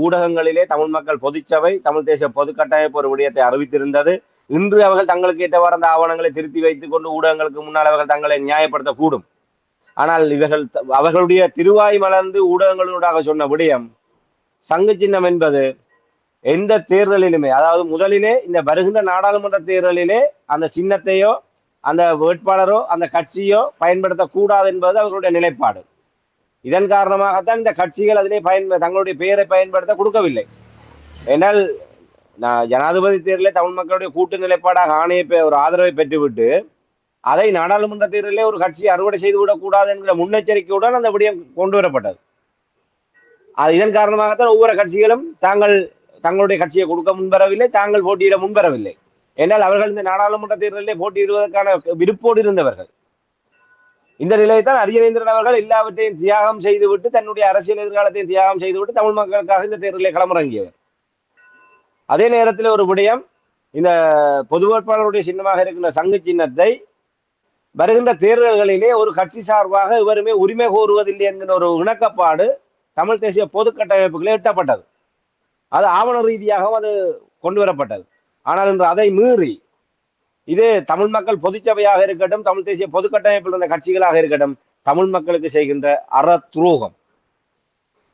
ஊடகங்களிலே தமிழ் மக்கள் பொதுச்சபை தமிழ் தேசிய பொது கட்டமைப்பு ஒரு விடயத்தை அறிவித்திருந்தது. இன்று அவர்கள் தங்களுக்கு ஏற்றவாறு அந்த ஆவணங்களை திருத்தி வைத்துக் கொண்டு ஊடகங்களுக்கு முன்னால் அவர்கள் தங்களை நியாயப்படுத்தக்கூடும். ஆனால் அவர்களுடைய திருவாய் மலர்ந்து ஊடகங்களூடாக சொன்ன விடயம் சங்கு சின்னம் என்பது எந்த தேர்தலிலுமே, அதாவது முதலிலே இந்த வருகின்ற நாடாளுமன்ற தேர்தலிலே அந்த சின்னத்தையோ அந்த வேட்பாளரோ அந்த கட்சியோ பயன்படுத்தக்கூடாது என்பது அவர்களுடைய நிலைப்பாடு. இதன் காரணமாகத்தான் இந்த கட்சிகள் அதிலே தங்களுடைய பெயரை பயன்படுத்த கொடுக்கவில்லை. ஏனால் ஜனாதிபதி தேர்தலில் தமிழ் மக்களுடைய கூட்டு நிலைப்பாடாக ஒரு ஆதரவை பெற்றுவிட்டு அதை நாடாளுமன்ற தேர்தலிலே ஒரு கட்சியை அறுவடை செய்து விடக்கூடாது என்கிற முன்னெச்சரிக்கையுடன் அந்த விடயம் கொண்டு வரப்பட்டது. இதன் காரணமாகத்தான் ஒவ்வொரு கட்சிகளும் தங்களுடைய கட்சியை கொடுக்க முன்வரவில்லை, தாங்கள் போட்டியிட முன்வரவில்லை. என்றால் அவர்கள் இந்த நாடாளுமன்ற தேர்தலிலே போட்டியிடுவதற்கான விருப்போடு இருந்தவர்கள். இந்த நிலையைத்தான் அரியநேந்திரன் அவர்கள் எல்லாவற்றையும் தியாகம் செய்துவிட்டு தன்னுடைய அரசியல் எதிர்காலத்தையும் தியாகம் செய்துவிட்டு தமிழ் மக்களுக்காக இந்த தேர்தலை களமிறங்கியவர். அதே நேரத்தில் ஒரு விடயம், இந்த பொது வேட்பாளருடைய சின்னமாக இருக்கின்ற சங்கு சின்னத்தை வருகின்ற தேர்தல்களிலே ஒரு கட்சி சார்பாக இவருமே உரிமை கோருவதில்லை என்கிற ஒரு இணக்கப்பாடு தமிழ் தேசிய பொது கட்டமைப்புகளே எட்டப்பட்டது. அது ஆவண ரீதியாகவும் அது கொண்டு வரப்பட்டது. ஆனால் இன்று அதை மீறி இது தமிழ் மக்கள் பொதுச்சபையாக இருக்கட்டும், தமிழ் தேசிய பொது கட்டமைப்பில் இருந்த கட்சிகளாக இருக்கட்டும், தமிழ் மக்களுக்கு செய்கின்ற அறத்துரோகம்.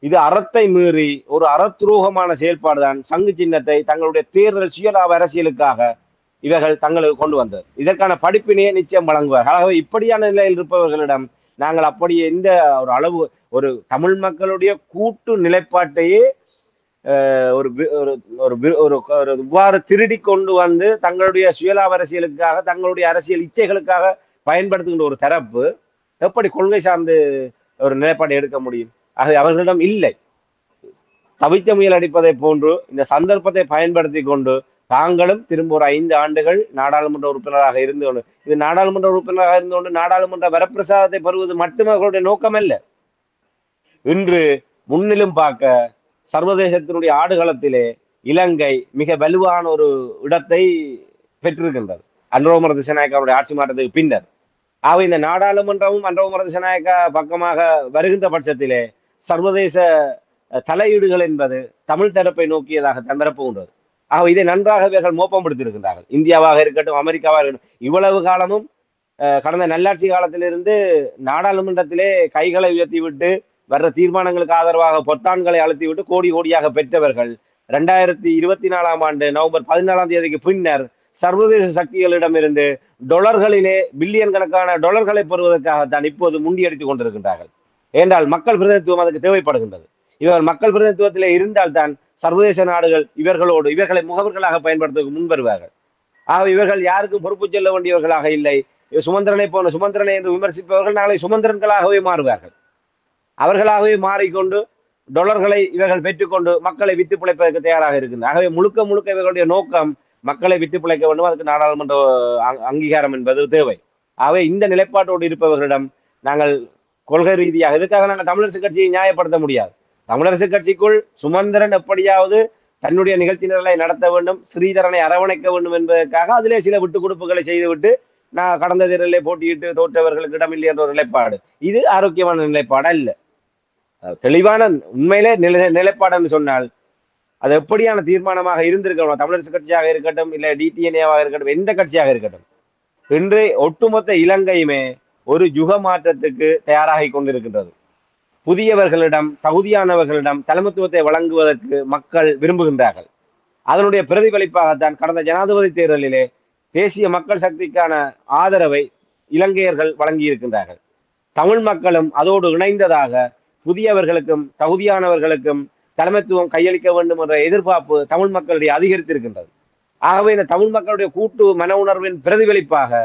இது அறத்தை மீறி ஒரு அறத்துரோகமான செயல்பாடுதான் சங்கு சின்னத்தை தங்களுடைய தேர்தல் சுயலாப அரசியலுக்காக இவர்கள் தங்களுக்கு கொண்டு வந்தது. இதற்கான படிப்பினையே நிச்சயம் வழங்குவார்கள். ஆகவே இப்படியான நிலையில் இருப்பவர்களிடம் நாங்கள் அப்படி எந்த ஒரு அளவு ஒரு தமிழ் மக்களுடைய கூட்டு நிலைப்பாட்டையே இவ்வாறு திருடி கொண்டு வந்து தங்களுடைய சுயலாப அரசியலுக்காக தங்களுடைய அரசியல் இச்சைகளுக்காக பயன்படுத்துகின்ற ஒரு தரப்பு எப்படி கொள்கை சார்ந்து ஒரு நிலைப்பாட்டை எடுக்க முடியும்? ஆகவே அவர்களிடம் இல்லை. தவித்த முயல் அடிப்பதை போன்று இந்த சந்தர்ப்பத்தை பயன்படுத்தி கொண்டு தாங்களும் திரும்ப ஒரு 5 ஆண்டுகள் நாடாளுமன்ற உறுப்பினராக இருந்து கொண்டு இது நாடாளுமன்ற உறுப்பினராக இருந்து கொண்டு நாடாளுமன்ற வரப்பிரசாதத்தை பெறுவது மட்டுமே அவர்களுடைய நோக்கம் அல்ல. இன்று முன்னிலும் பார்க்க சர்வதேசத்தினுடைய ஆடுகளத்திலே இலங்கை மிக வலுவான ஒரு இடத்தை பெற்றிருக்கின்றது அன்றோமர திசநாயக்காவுடைய ஆட்சி மாற்றத்துக்கு பின்னர். ஆக இந்த நாடாளுமன்றமும் அன்றோமர திசநாயக்கா பக்கமாக வருகின்ற பட்சத்திலே சர்வதேச தலையீடுகள் என்பது தமிழ் தரப்பை நோக்கியதாக தந்திரப்போகின்றது. ஆக இதை நன்றாக இவர்கள் மோப்பம் பிடித்திருக்கின்றார்கள். இந்தியாவாக இருக்கட்டும், அமெரிக்காவாக இருக்கட்டும், இவ்வளவு காலமும் கடந்த நல்லாட்சி காலத்திலிருந்து நாடாளுமன்றத்திலே கைகளை உயர்த்தி விட்டு வர்ற தீர்மானங்களுக்கு ஆதரவாக பொத்தான்களை அழுத்தி விட்டு கோடி கோடியாக பெற்றவர்கள் 2024 நவம்பர் 14 பின்னர் சர்வதேச சக்திகளிடமிருந்து டொலர்களிலே பில்லியன் கணக்கான டொலர்களை பெறுவதற்காகத்தான் இப்போது முண்டியடித்துக் கொண்டிருக்கின்றார்கள். ஏனென்றால் மக்கள் பிரதிநிதித்துவம் அதுக்கு தேவைப்படுகின்றது. இவர்கள் மக்கள் பிரதிநிதித்துவத்திலே இருந்தால்தான் சர்வதேச நாடுகள் இவர்களை முகவர்களாக பயன்படுத்த முன்வருவார்கள். ஆக இவர்கள் யாருக்கும் பொறுப்பு செல்ல வேண்டியவர்களாக இல்லை. சுமந்திரனை என்று விமர்சிப்பவர்கள் நாளை சுமந்திரன்களாகவே மாறுவார்கள். அவர்களாகவே மாறிக்கொண்டு டொலர்களை இவர்கள் பெற்றுக்கொண்டு மக்களை விட்டு பிழைப்பதற்கு தயாராக இருக்கின்றனர். ஆகவே முழுக்க முழுக்க இவர்களுடைய நோக்கம் மக்களை விட்டு பிழைக்க வேண்டும். அதுக்கு நாடாளுமன்ற அங்கீகாரம் என்பது தேவை. ஆகவே இந்த நிலைப்பாட்டோடு இருப்பவர்களிடம் நாங்கள் கொள்கை ரீதியாக இதுக்காக நாங்கள் தமிழரசு கட்சியை நியாயப்படுத்த முடியாது. தமிழரசு கட்சிக்குள் சுமந்திரன் எப்படியாவது தன்னுடைய நிகழ்ச்சி நிரலை நடத்த வேண்டும், ஸ்ரீதரனை அரவணைக்க வேண்டும் என்பதற்காக அதிலே சில விட்டுக் கொடுப்புகளை செய்துவிட்டு நான் கடந்த தேர்தலிலே போட்டியிட்டு தோற்றவர்களுக்கு இடமில்லை என்ற ஒரு நிலைப்பாடு, இது ஆரோக்கியமான நிலைப்பாடு அல்ல. தெளிவான உண்மையிலே நிலைப்பாடு என்று சொன்னால் அது எப்படியான தீர்மானமாக இருந்திருக்கணும். தமிழரசு கட்சியாக இருக்கட்டும், இல்லை டிடிஎன்ஏவாக இருக்கட்டும், எந்த கட்சியாக இருக்கட்டும், இன்று ஒட்டுமொத்த இலங்கையுமே ஒரு யுக மாற்றத்துக்கு தயாராகி கொண்டிருக்கின்றது. புதியவர்களிடம், தகுதியானவர்களிடம் தலைமைத்துவத்தை வழங்குவதற்கு மக்கள் விரும்புகின்றார்கள். அதனுடைய பிரதிபலிப்பாகத்தான் கடந்த ஜனாதிபதி தேர்தலிலே தேசிய மக்கள் சக்திக்கான ஆதரவை இலங்கையர்கள் வழங்கியிருக்கின்றார்கள். தமிழ் மக்களும் அதோடு இணைந்ததாக புதியவர்களுக்கும் தகுதியானவர்களுக்கும் தலைமைத்துவம் கையளிக்க வேண்டும் என்ற எதிர்பார்ப்பு தமிழ் மக்களுடைய அதிகரித்திருக்கின்றது. ஆகவே இந்த தமிழ் மக்களுடைய கூட்டு மன உணர்வின் பிரதிபலிப்பாக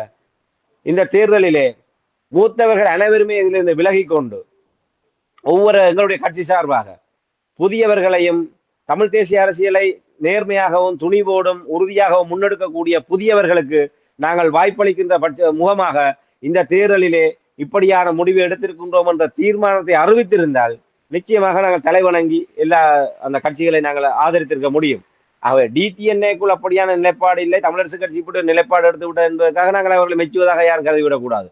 இந்த தேர்தலிலே மூத்தவர்கள் அனைவருமே இதிலிருந்து விலகி கொண்டு எங்களுடைய கட்சி சார்பாக புதியவர்களையும் தமிழ் தேசிய அரசியலை நேர்மையாகவும் துணிவோடும் உறுதியாகவும் முன்னெடுக்கக்கூடிய புதியவர்களுக்கு நாங்கள் வாய்ப்பளிக்கின்ற முகமாக இந்த தேர்தலிலே இப்படியான முடிவு எடுத்திருக்கின்றோம் என்ற தீர்மானத்தை அறிவித்திருந்தால் நிச்சயமாக நாங்கள் தலைவணங்கி எல்லா அந்த கட்சிகளை நாங்கள் ஆதரித்திருக்க முடியும். ஆகவே டிடிஎன்ஏக்குள் அப்படியான நிலைப்பாடு இல்லை, தமிழரசு கட்சி இப்படி நிலைப்பாடு எடுத்து விட்டது என்பதற்காக நாங்கள் அவர்களை மெச்சுவதாக யாரும் கருதிவிடக்கூடாது.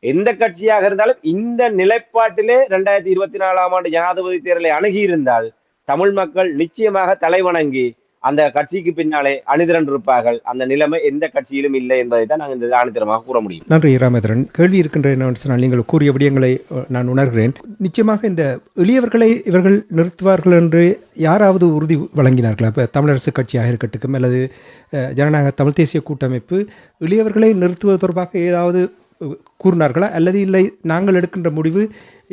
எந்த கட்சியாக இருந்தாலும் இந்த நிலைப்பாட்டிலே 2024 ஜனாதிபதி தேர்தலை அணுகியிருந்தால் தமிழ் மக்கள் நிச்சயமாக தலைவணங்கி அந்த கட்சிக்கு பின்னாலே அணிதிரண்டிருப்பார்கள். அந்த நிலைமை எந்த கட்சியிலும் இல்லை என்பதை தான் நாங்கள் இந்த ஆணித்தரமாக கூற முடியும். நன்றி ராமேந்திரன். கேள்வி இருக்கின்ற சொன்னால் நீங்கள் கூறிய விடயங்களை நான் உணர்கிறேன். நிச்சயமாக இந்த எளியவர்களை இவர்கள் நிறுத்துவார்கள் என்று யாராவது உறுதி வழங்கினார்களா? இப்போ தமிழரசு கட்சியாக இருக்கட்டும் அல்லது ஜனநாயக தமிழ் தேசிய கூட்டமைப்பு எளியவர்களை நிறுத்துவது தொடர்பாக ஏதாவது கூறினார்களா? அல்லது இல்லை நாங்கள் எடுக்கின்ற முடிவு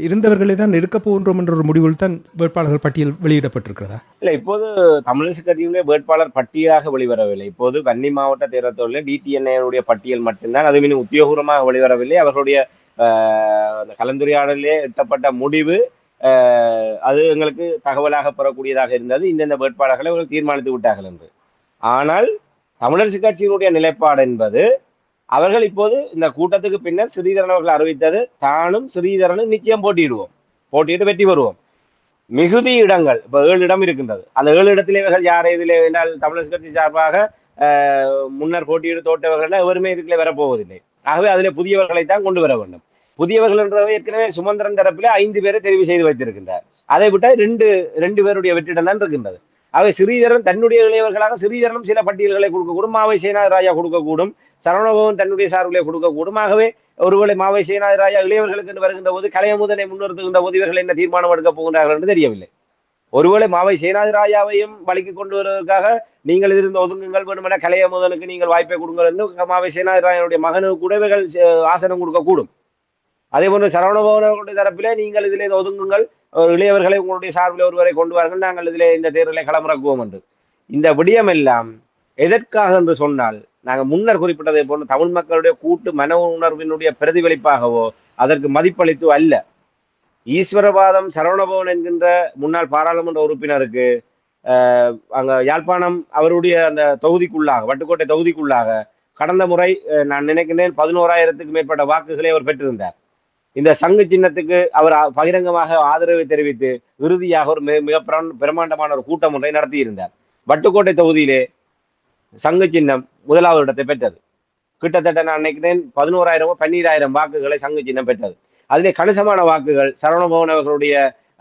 இருந்தவர்களை தான் இருக்கப் போகின்றோம் என்ற ஒரு முடிவில் தான் வேட்பாளர்கள் பட்டியல் வெளியிடப்பட்டிருக்கிறதா? இல்லை, இப்போது தமிழரசு கட்சியினுடைய வேட்பாளர் பட்டியலாக வெளிவரவில்லை. இப்போது வன்னி மாவட்ட தேர்தலில் டிடிஎன்ஏனுடைய பட்டியல் மட்டும்தான், அது இன்னும் உத்தியோகபூர்வமாக வெளிவரவில்லை. அவர்களுடைய கலந்துரையாடலே எட்டப்பட்ட முடிவு அது எங்களுக்கு தகவலாக பெறக்கூடியதாக இருந்தது. இந்தந்த வேட்பாளர்களை அவர்கள் தீர்மானித்து விட்டார்கள் என்று. ஆனால் தமிழரசு கட்சியினுடைய நிலைப்பாடு என்பது அவர்கள் இப்போது இந்த கூட்டத்துக்கு பின்னர் ஸ்ரீதரன் அவர்கள் அறிவித்தது தானும் ஸ்ரீதரனும் நிச்சயம் போட்டியிட்டு வெற்றி பெறுவோம். மிகுதி இடங்கள் இப்ப 7 இடம் இருக்கின்றது. அந்த 7 இடத்திலே இவர்கள் யார் இதிலே என்றால் தமிழரசு கட்சி சார்பாக முன்னர் போட்டியிட்டு தோற்றவர்கள் எவருமே இதுக்குள்ளே வரப்போவதில்லை. ஆகவே அதிலே புதியவர்களைத்தான் கொண்டு வர வேண்டும். புதியவர்கள் என்றவை ஏற்கனவே சுமந்திரன் தரப்பிலே 5 பேரை தெரிவு செய்து வைத்திருக்கின்றார். அதை விட்டால் ரெண்டு பேருடைய வெற்றிடம் தான் இருக்கின்றது. ஆகவே ஸ்ரீதரன் தன்னுடைய இளையவர்களாக ஸ்ரீதரனும் சில பட்டியல்களை கொடுக்கக்கூடும், மாவை சேனாதிராஜா கொடுக்கக்கூடும், சரவணபவன் தன்னுடைய சார்பிலே கொடுக்கக்கூடும். ஆகவே ஒருவேளை மாவை சேனாதிராஜா இளையவர்களுக்கு என்று வருகின்ற போது கலையமுதனை முன்னிறுத்துகின்ற போது இவர்கள் என்ன தீர்மானம் எடுக்கப் போகின்றார்கள் என்று தெரியவில்லை. ஒருவேளை மாவை சேனாதிராஜாவையும் வழிக்கு கொண்டு வருவதற்காக நீங்கள் இதிலிருந்து ஒதுங்குங்கள் வேண்டுமென கலையமுதனுக்கு நீங்கள் வாய்ப்பை கொடுங்கள் என்று மாவை சேனாதிராஜனுடைய மகனுக்கு கூட இவர்கள் ஆசனம் கொடுக்கக்கூடும். அதே போன்று சரவணபவனுடைய தரப்பிலே நீங்கள் இதிலே ஒதுங்குங்கள், இளையவர்களை உங்களுடைய சார்பில் ஒருவரை கொண்டு வாருங்கள், நாங்கள் இதிலே இந்த தேர்தலை களமிறக்குவோம் என்று. இந்த விடயம் எல்லாம் எதற்காக என்று சொன்னால், நாங்கள் முன்னர் குறிப்பிட்டதை போன்று தமிழ் மக்களுடைய கூட்டு மன உணர்வினுடைய பிரதிபலிப்பாகவோ அதற்கு மதிப்பளித்து அல்ல. ஈஸ்வரவாதம் சரவணபவன் என்கின்ற முன்னாள் பாராளுமன்ற உறுப்பினருக்கு அங்க யாழ்ப்பாணம் அவருடைய அந்த தொகுதிக்குள்ளாக வட்டுக்கோட்டை தொகுதிக்குள்ளாக கடந்த முறை நான் நினைக்கின்றேன் 11,000க்கு மேற்பட்ட வாக்குகளை அவர் பெற்றிருந்தார். இந்த சங்கு சின்னத்துக்கு அவர் பகிரங்கமாக ஆதரவை தெரிவித்து இறுதியாக ஒரு மிக பிரமாண்டமான ஒரு கூட்டம் ஒன்றை நடத்தியிருந்தார். வட்டுக்கோட்டை தொகுதியிலே சங்கு சின்னம் முதலாவது இடத்தை பெற்றது. கிட்டத்தட்ட நான் நினைக்கிறேன் 11,000 12,000 வாக்குகளை சங்கு சின்னம் பெற்றது. அதிலே கணிசமான வாக்குகள் சரவணபவன் அவர்களுடைய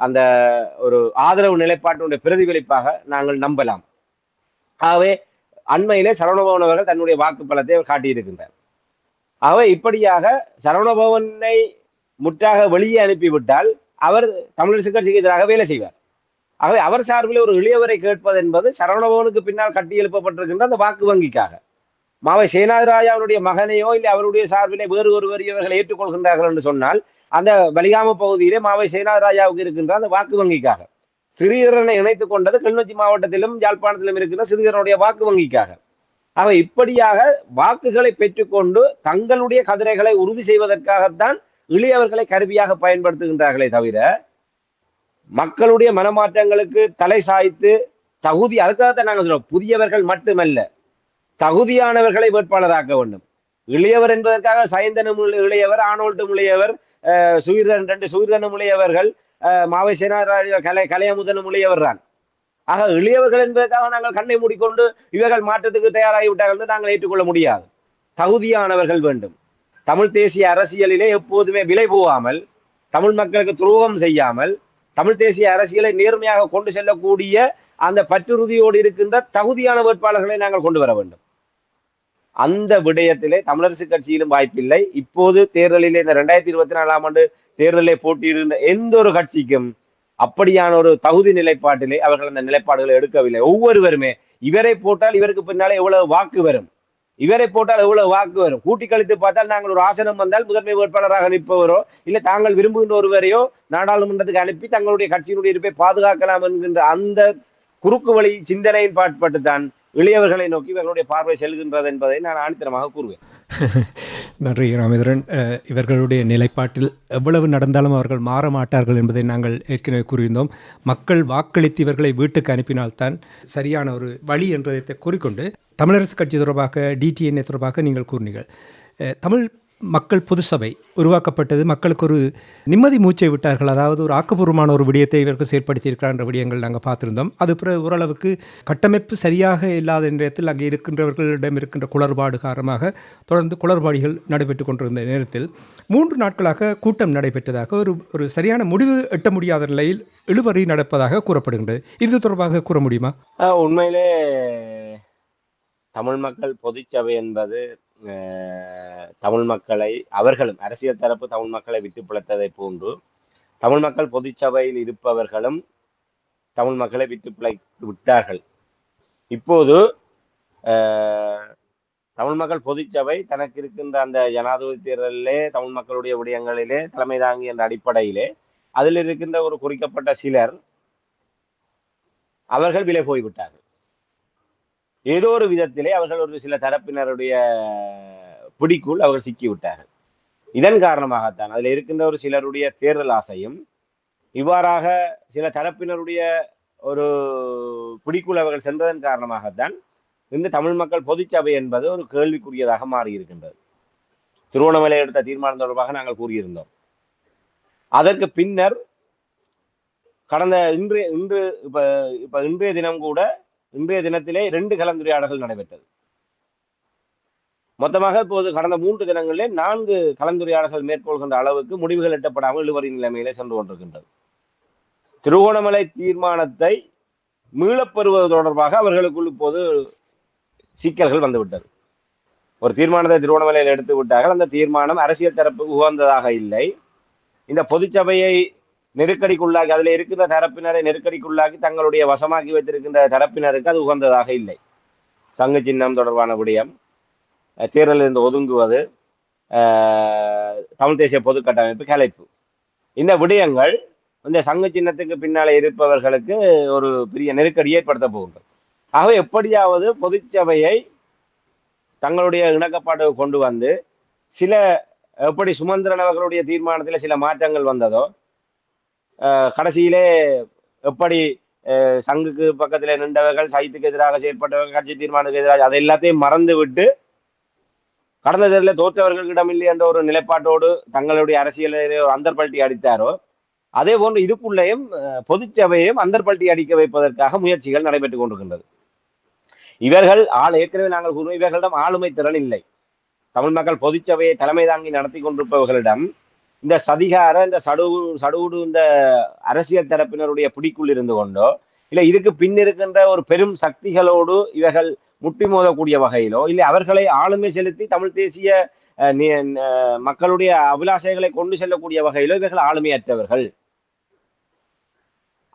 அந்த ஒரு ஆதரவு நிலைப்பாட்டினுடைய பிரதிபலிப்பாக நாங்கள் நம்பலாம். ஆகவே அண்மையிலே சரவணபவன் அவர்கள் தன்னுடைய வாக்கு பலத்தை காட்டியிருக்கின்றார். ஆகவே இப்படியாக சரவணபவனை முற்றாக வெளியே அனுப்பிவிட்டால் அவர் தமிழரசு கட்சிக்கு எதிராக வேலை செய்வார். ஆகவே அவர் சார்பில் ஒரு இளையவரை கேட்பது என்பது சரவணபவனுக்கு பின்னால் கட்டி எழுப்பப்பட்டிருக்கின்ற அந்த வாக்கு வங்கிக்காக. மாவை சேனாதிராஜாவுடைய மகனையோ இல்லை அவருடைய சார்பிலே வேறு ஒருவர் இவர்களை ஏற்றுக்கொள்கின்றார்கள் என்று சொன்னால் அந்த வலிகாம பகுதியிலே மாவை சேனாதிராஜாவுக்கு இருக்கின்ற அந்த வாக்கு வங்கிக்காக. சிறியரனை இணைத்துக் கொண்டது கிளிநொச்சி மாவட்டத்திலும் யாழ்ப்பாணத்திலும் இருக்கின்ற சிறியரனுடைய வாக்கு வங்கிக்காக. ஆக இப்படியாக வாக்குகளை பெற்றுக்கொண்டு தங்களுடைய கதிரைகளை உறுதி செய்வதற்காகத்தான் இளையவர்களை கருவியாக பயன்படுத்துகின்றார்களே தவிர மக்களுடைய மனமாற்றங்களுக்கு தலை சாய்த்து தகுதி, அதுக்காகத்தான் நாங்கள் சொல்றோம், புதியவர்கள் மட்டுமல்ல தகுதியானவர்களை வேட்பாளராக்க வேண்டும். இளையவர் என்பதற்காக சயந்தனும் இளையவர், ஆனோல்டும் இளையவர், சுயிர்தனும் இளையவர்கள், மாவை சேனாராஜ கலையமுதனும் இளையவர் தான். ஆக இளையவர்கள் என்பதற்காக நாங்கள் கண்ணை மூடிக்கொண்டு இவர்கள் மாற்றத்துக்கு தயாராகிவிட்டார்கள் என்று நாங்கள் ஏற்றுக்கொள்ள முடியாது. தகுதியானவர்கள் வேண்டும். தமிழ் தேசிய அரசியலிலே எப்போதுமே விலை போகாமல், தமிழ் மக்களுக்கு துரோகம் செய்யாமல், தமிழ் தேசிய அரசியலை நேர்மையாக கொண்டு செல்லக்கூடிய அந்த பற்றுறுதியோடு இருக்கின்ற தகுதியான வேட்பாளர்களை நாங்கள் கொண்டு வர வேண்டும். அந்த விடயத்திலே தமிழரசு கட்சியிலும் வாய்ப்பில்லை. இப்போது தேர்தலிலே இந்த 2024 ஆண்டு தேர்தலிலே போட்டியிடுகின்ற எந்த ஒரு கட்சிக்கும் அப்படியான ஒரு தகுதி நிலைப்பாட்டிலே அவர்கள் அந்த நிலைப்பாடுகளை எடுக்கவில்லை. ஒவ்வொருவருமே இவரை போட்டால் இவருக்கு பின்னாலே எவ்வளவு வாக்கு வரும், இவரை போட்டால் எவ்வளவு வாக்கு வரும், கூட்டி கழித்து பார்த்தால் நாங்கள் ஒரு ஆசனம் வந்தால் முதன்மை வேட்பாளராக நிற்பவரோ இல்லை தாங்கள் விரும்புகின்ற ஒருவரையோ நாடாளுமன்றத்துக்கு அனுப்பி தங்களுடைய கட்சியினுடைய இருப்பை பாதுகாக்கலாம் என்கின்ற அந்த குறுக்கு வழி சிந்தனையின் பாட்பட்டுத்தான் இளையவர்களை நோக்கி இவர்களுடைய பார்வை செல்கின்றது என்பதை நான் ஆணித்தரமாக கூறுவேன். நன்றி ராமேந்திரன். இவர்களுடைய நிலைப்பாட்டில் எவ்வளவு நடந்தாலும் அவர்கள் மாற மாட்டார்கள் என்பதை நாங்கள் ஏற்கனவே கூறியிருந்தோம். மக்கள் வாக்களித்து இவர்களை வீட்டுக்கு அனுப்பினால்தான் சரியான ஒரு வழி என்றதை கூறிக்கொண்டு தமிழரசு கட்சி தொடர்பாக டிடிஎன்ஏ தொடர்பாக நீங்கள் கூறினீர்கள். தமிழ் மக்கள் பொது சபை உருவாக்கப்பட்டது, மக்களுக்கு ஒரு நிம்மதி மூச்சை விட்டார்கள். அதாவது ஒரு ஆக்கப்பூர்வமான ஒரு விடயத்தை இவர்கள் செயற்படுத்தியிருக்கிறார் என்ற விடயங்கள் நாங்கள் பார்த்துருந்தோம். அது பிறகு ஓரளவுக்கு கட்டமைப்பு சரியாக இல்லாத நேரத்தில் அங்கே இருக்கின்றவர்களிடம் இருக்கின்ற குளறுபாடு காரணமாக தொடர்ந்து குளறுபாடுகள் நடைபெற்று கொண்டிருந்த நேரத்தில் 3 நாட்களாக கூட்டம் நடைபெற்றதாக ஒரு சரியான முடிவு எட்ட முடியாத நிலையில் இழுபறி நடப்பதாக கூறப்படுகின்றது. இது தொடர்பாக கூற முடியுமா? உண்மையிலே தமிழ் மக்கள் பொதுச்சபை என்பது தமிழ் மக்களை, அவர்களும் அரசியல் தரப்பு தமிழ் மக்களை விட்டு பிழைத்ததை போன்று தமிழ் மக்கள் பொதுச்சபையில் இருப்பவர்களும் தமிழ் மக்களை விட்டு பிழைத்து விட்டார்கள். இப்போது தமிழ் மக்கள் பொதுச்சபை தனக்கு இருக்கின்ற அந்த ஜனாதிபதி தேர்தலிலே தமிழ் மக்களுடைய விடயங்களிலே தலைமை தாங்கி என்ற அடிப்படையிலே அதில் இருக்கின்ற ஒரு குறிக்கப்பட்ட சிலர் அவர்கள் விலை போய்விட்டார்கள். ஏதோ ஒரு விதத்திலே அவர்கள் ஒரு சில தரப்பினருடைய பிடிக்குள் அவர்கள் சிக்கிவிட்டார்கள். இதன் காரணமாகத்தான் அதில் இருக்கின்ற ஒரு சிலருடைய தேர்தல் ஆசையும் இவ்வாறாக சில தரப்பினருடைய ஒரு பிடிக்குள் அவர்கள் சென்றதன் காரணமாகத்தான் இந்த தமிழ் மக்கள் பொதுச்சபை என்பது ஒரு கேள்விக்குரியதாக மாறியிருக்கின்றது. திருவண்ணாமலை எடுத்த தீர்மானம் தொடர்பாக நாங்கள் கூறியிருந்தோம். அதற்கு பின்னர் கடந்த இன்றைய தினம் கூட இன்றைய தினத்திலே 2 கலந்துரையாடல்கள் நடைபெற்றது. மொத்தமாக இப்போது கடந்த 3 தினங்களிலே 4 கலந்துரையாடல்கள் மேற்கொள்கின்ற அளவுக்கு முடிவுகள் எட்டப்படாமல் இழுபறி நிலைமையிலே சென்று கொண்டிருக்கின்றது. திருகோணமலை தீர்மானத்தை மீளப்பெறுவது தொடர்பாக அவர்களுக்குள் இப்போது சிக்கல்கள் வந்துவிட்டது. ஒரு தீர்மானத்தை திருவண்ணாமலையில் எடுத்து விட்டார்கள். அந்த தீர்மானம் அரசியல் தரப்புக்கு உகந்ததாக இல்லை. இந்த பொதுச்சபையை நெருக்கடிக்குள்ளாக்கி அதில் இருக்கின்ற தரப்பினரை நெருக்கடிக்குள்ளாக்கி தங்களுடைய வசமாக்கி வைத்திருக்கின்ற தரப்பினருக்கு அது உகந்ததாக இல்லை. சங்கு சின்னம் தொடர்பான விடயம், தேர்தலில் இருந்து ஒதுங்குவது, தமிழ் தேசிய பொது கட்டமைப்பு கலைப்பு, இந்த விடயங்கள் இந்த சங்கு சின்னத்துக்கு பின்னாலே இருப்பவர்களுக்கு ஒரு பெரிய நெருக்கடியை ஏற்படுத்த போகின்றது. ஆகவே எப்படியாவது பொதுச்சபையை தங்களுடைய இணக்கப்பாடு கொண்டு வந்து சில எப்படி சுமந்திரன் அவர்களுடைய தீர்மானத்தில் சில மாற்றங்கள் வந்ததோ, கடைசியிலே எப்படி சங்குக்கு பக்கத்தில் நின்றவர்கள் சைத்துக்கு எதிராக செயற்பட்டவர்கள் கட்சி தீர்மானத்துக்கு எதிராக அதை எல்லாத்தையும் மறந்து விட்டு கடந்த தேர்தலில் தோற்றவர்களிடம் இல்லை என்ற ஒரு நிலைப்பாட்டோடு தங்களுடைய அரசியலை அந்தர்பல்ட்டி அடித்தாரோ, அதே போன்று இதுக்குள்ளேயும் பொதுச்சபையையும் அந்தர்பல்ட்டி அடிக்க வைப்பதற்காக முயற்சிகள் நடைபெற்றுக் கொண்டிருக்கின்றது. இவர்கள் ஏற்கனவே நாங்கள் கூறுவோம், இவர்களிடம் ஆளுமை திறன் இல்லை. தமிழ் மக்கள் பொதுச்சபையை தலைமை தாங்கி நடத்தி கொண்டிருப்பவர்களிடம் இந்த சதிகார இந்த சடுகுடு இந்த அரசியல் தரப்பினருடைய பிடிக்குள் இருந்து கொண்டோ இல்லை இதுக்கு பின் இருக்கின்ற ஒரு பெரும் சக்திகளோடு இவர்கள் முட்டி மோதக்கூடிய வகையிலோ இல்லை அவர்களை ஆளுமை செலுத்தி தமிழ் தேசிய மக்களுடைய அபிலாஷைகளை கொண்டு செல்லக்கூடிய வகையிலோ இவர்கள் ஆளுமையற்றவர்கள்.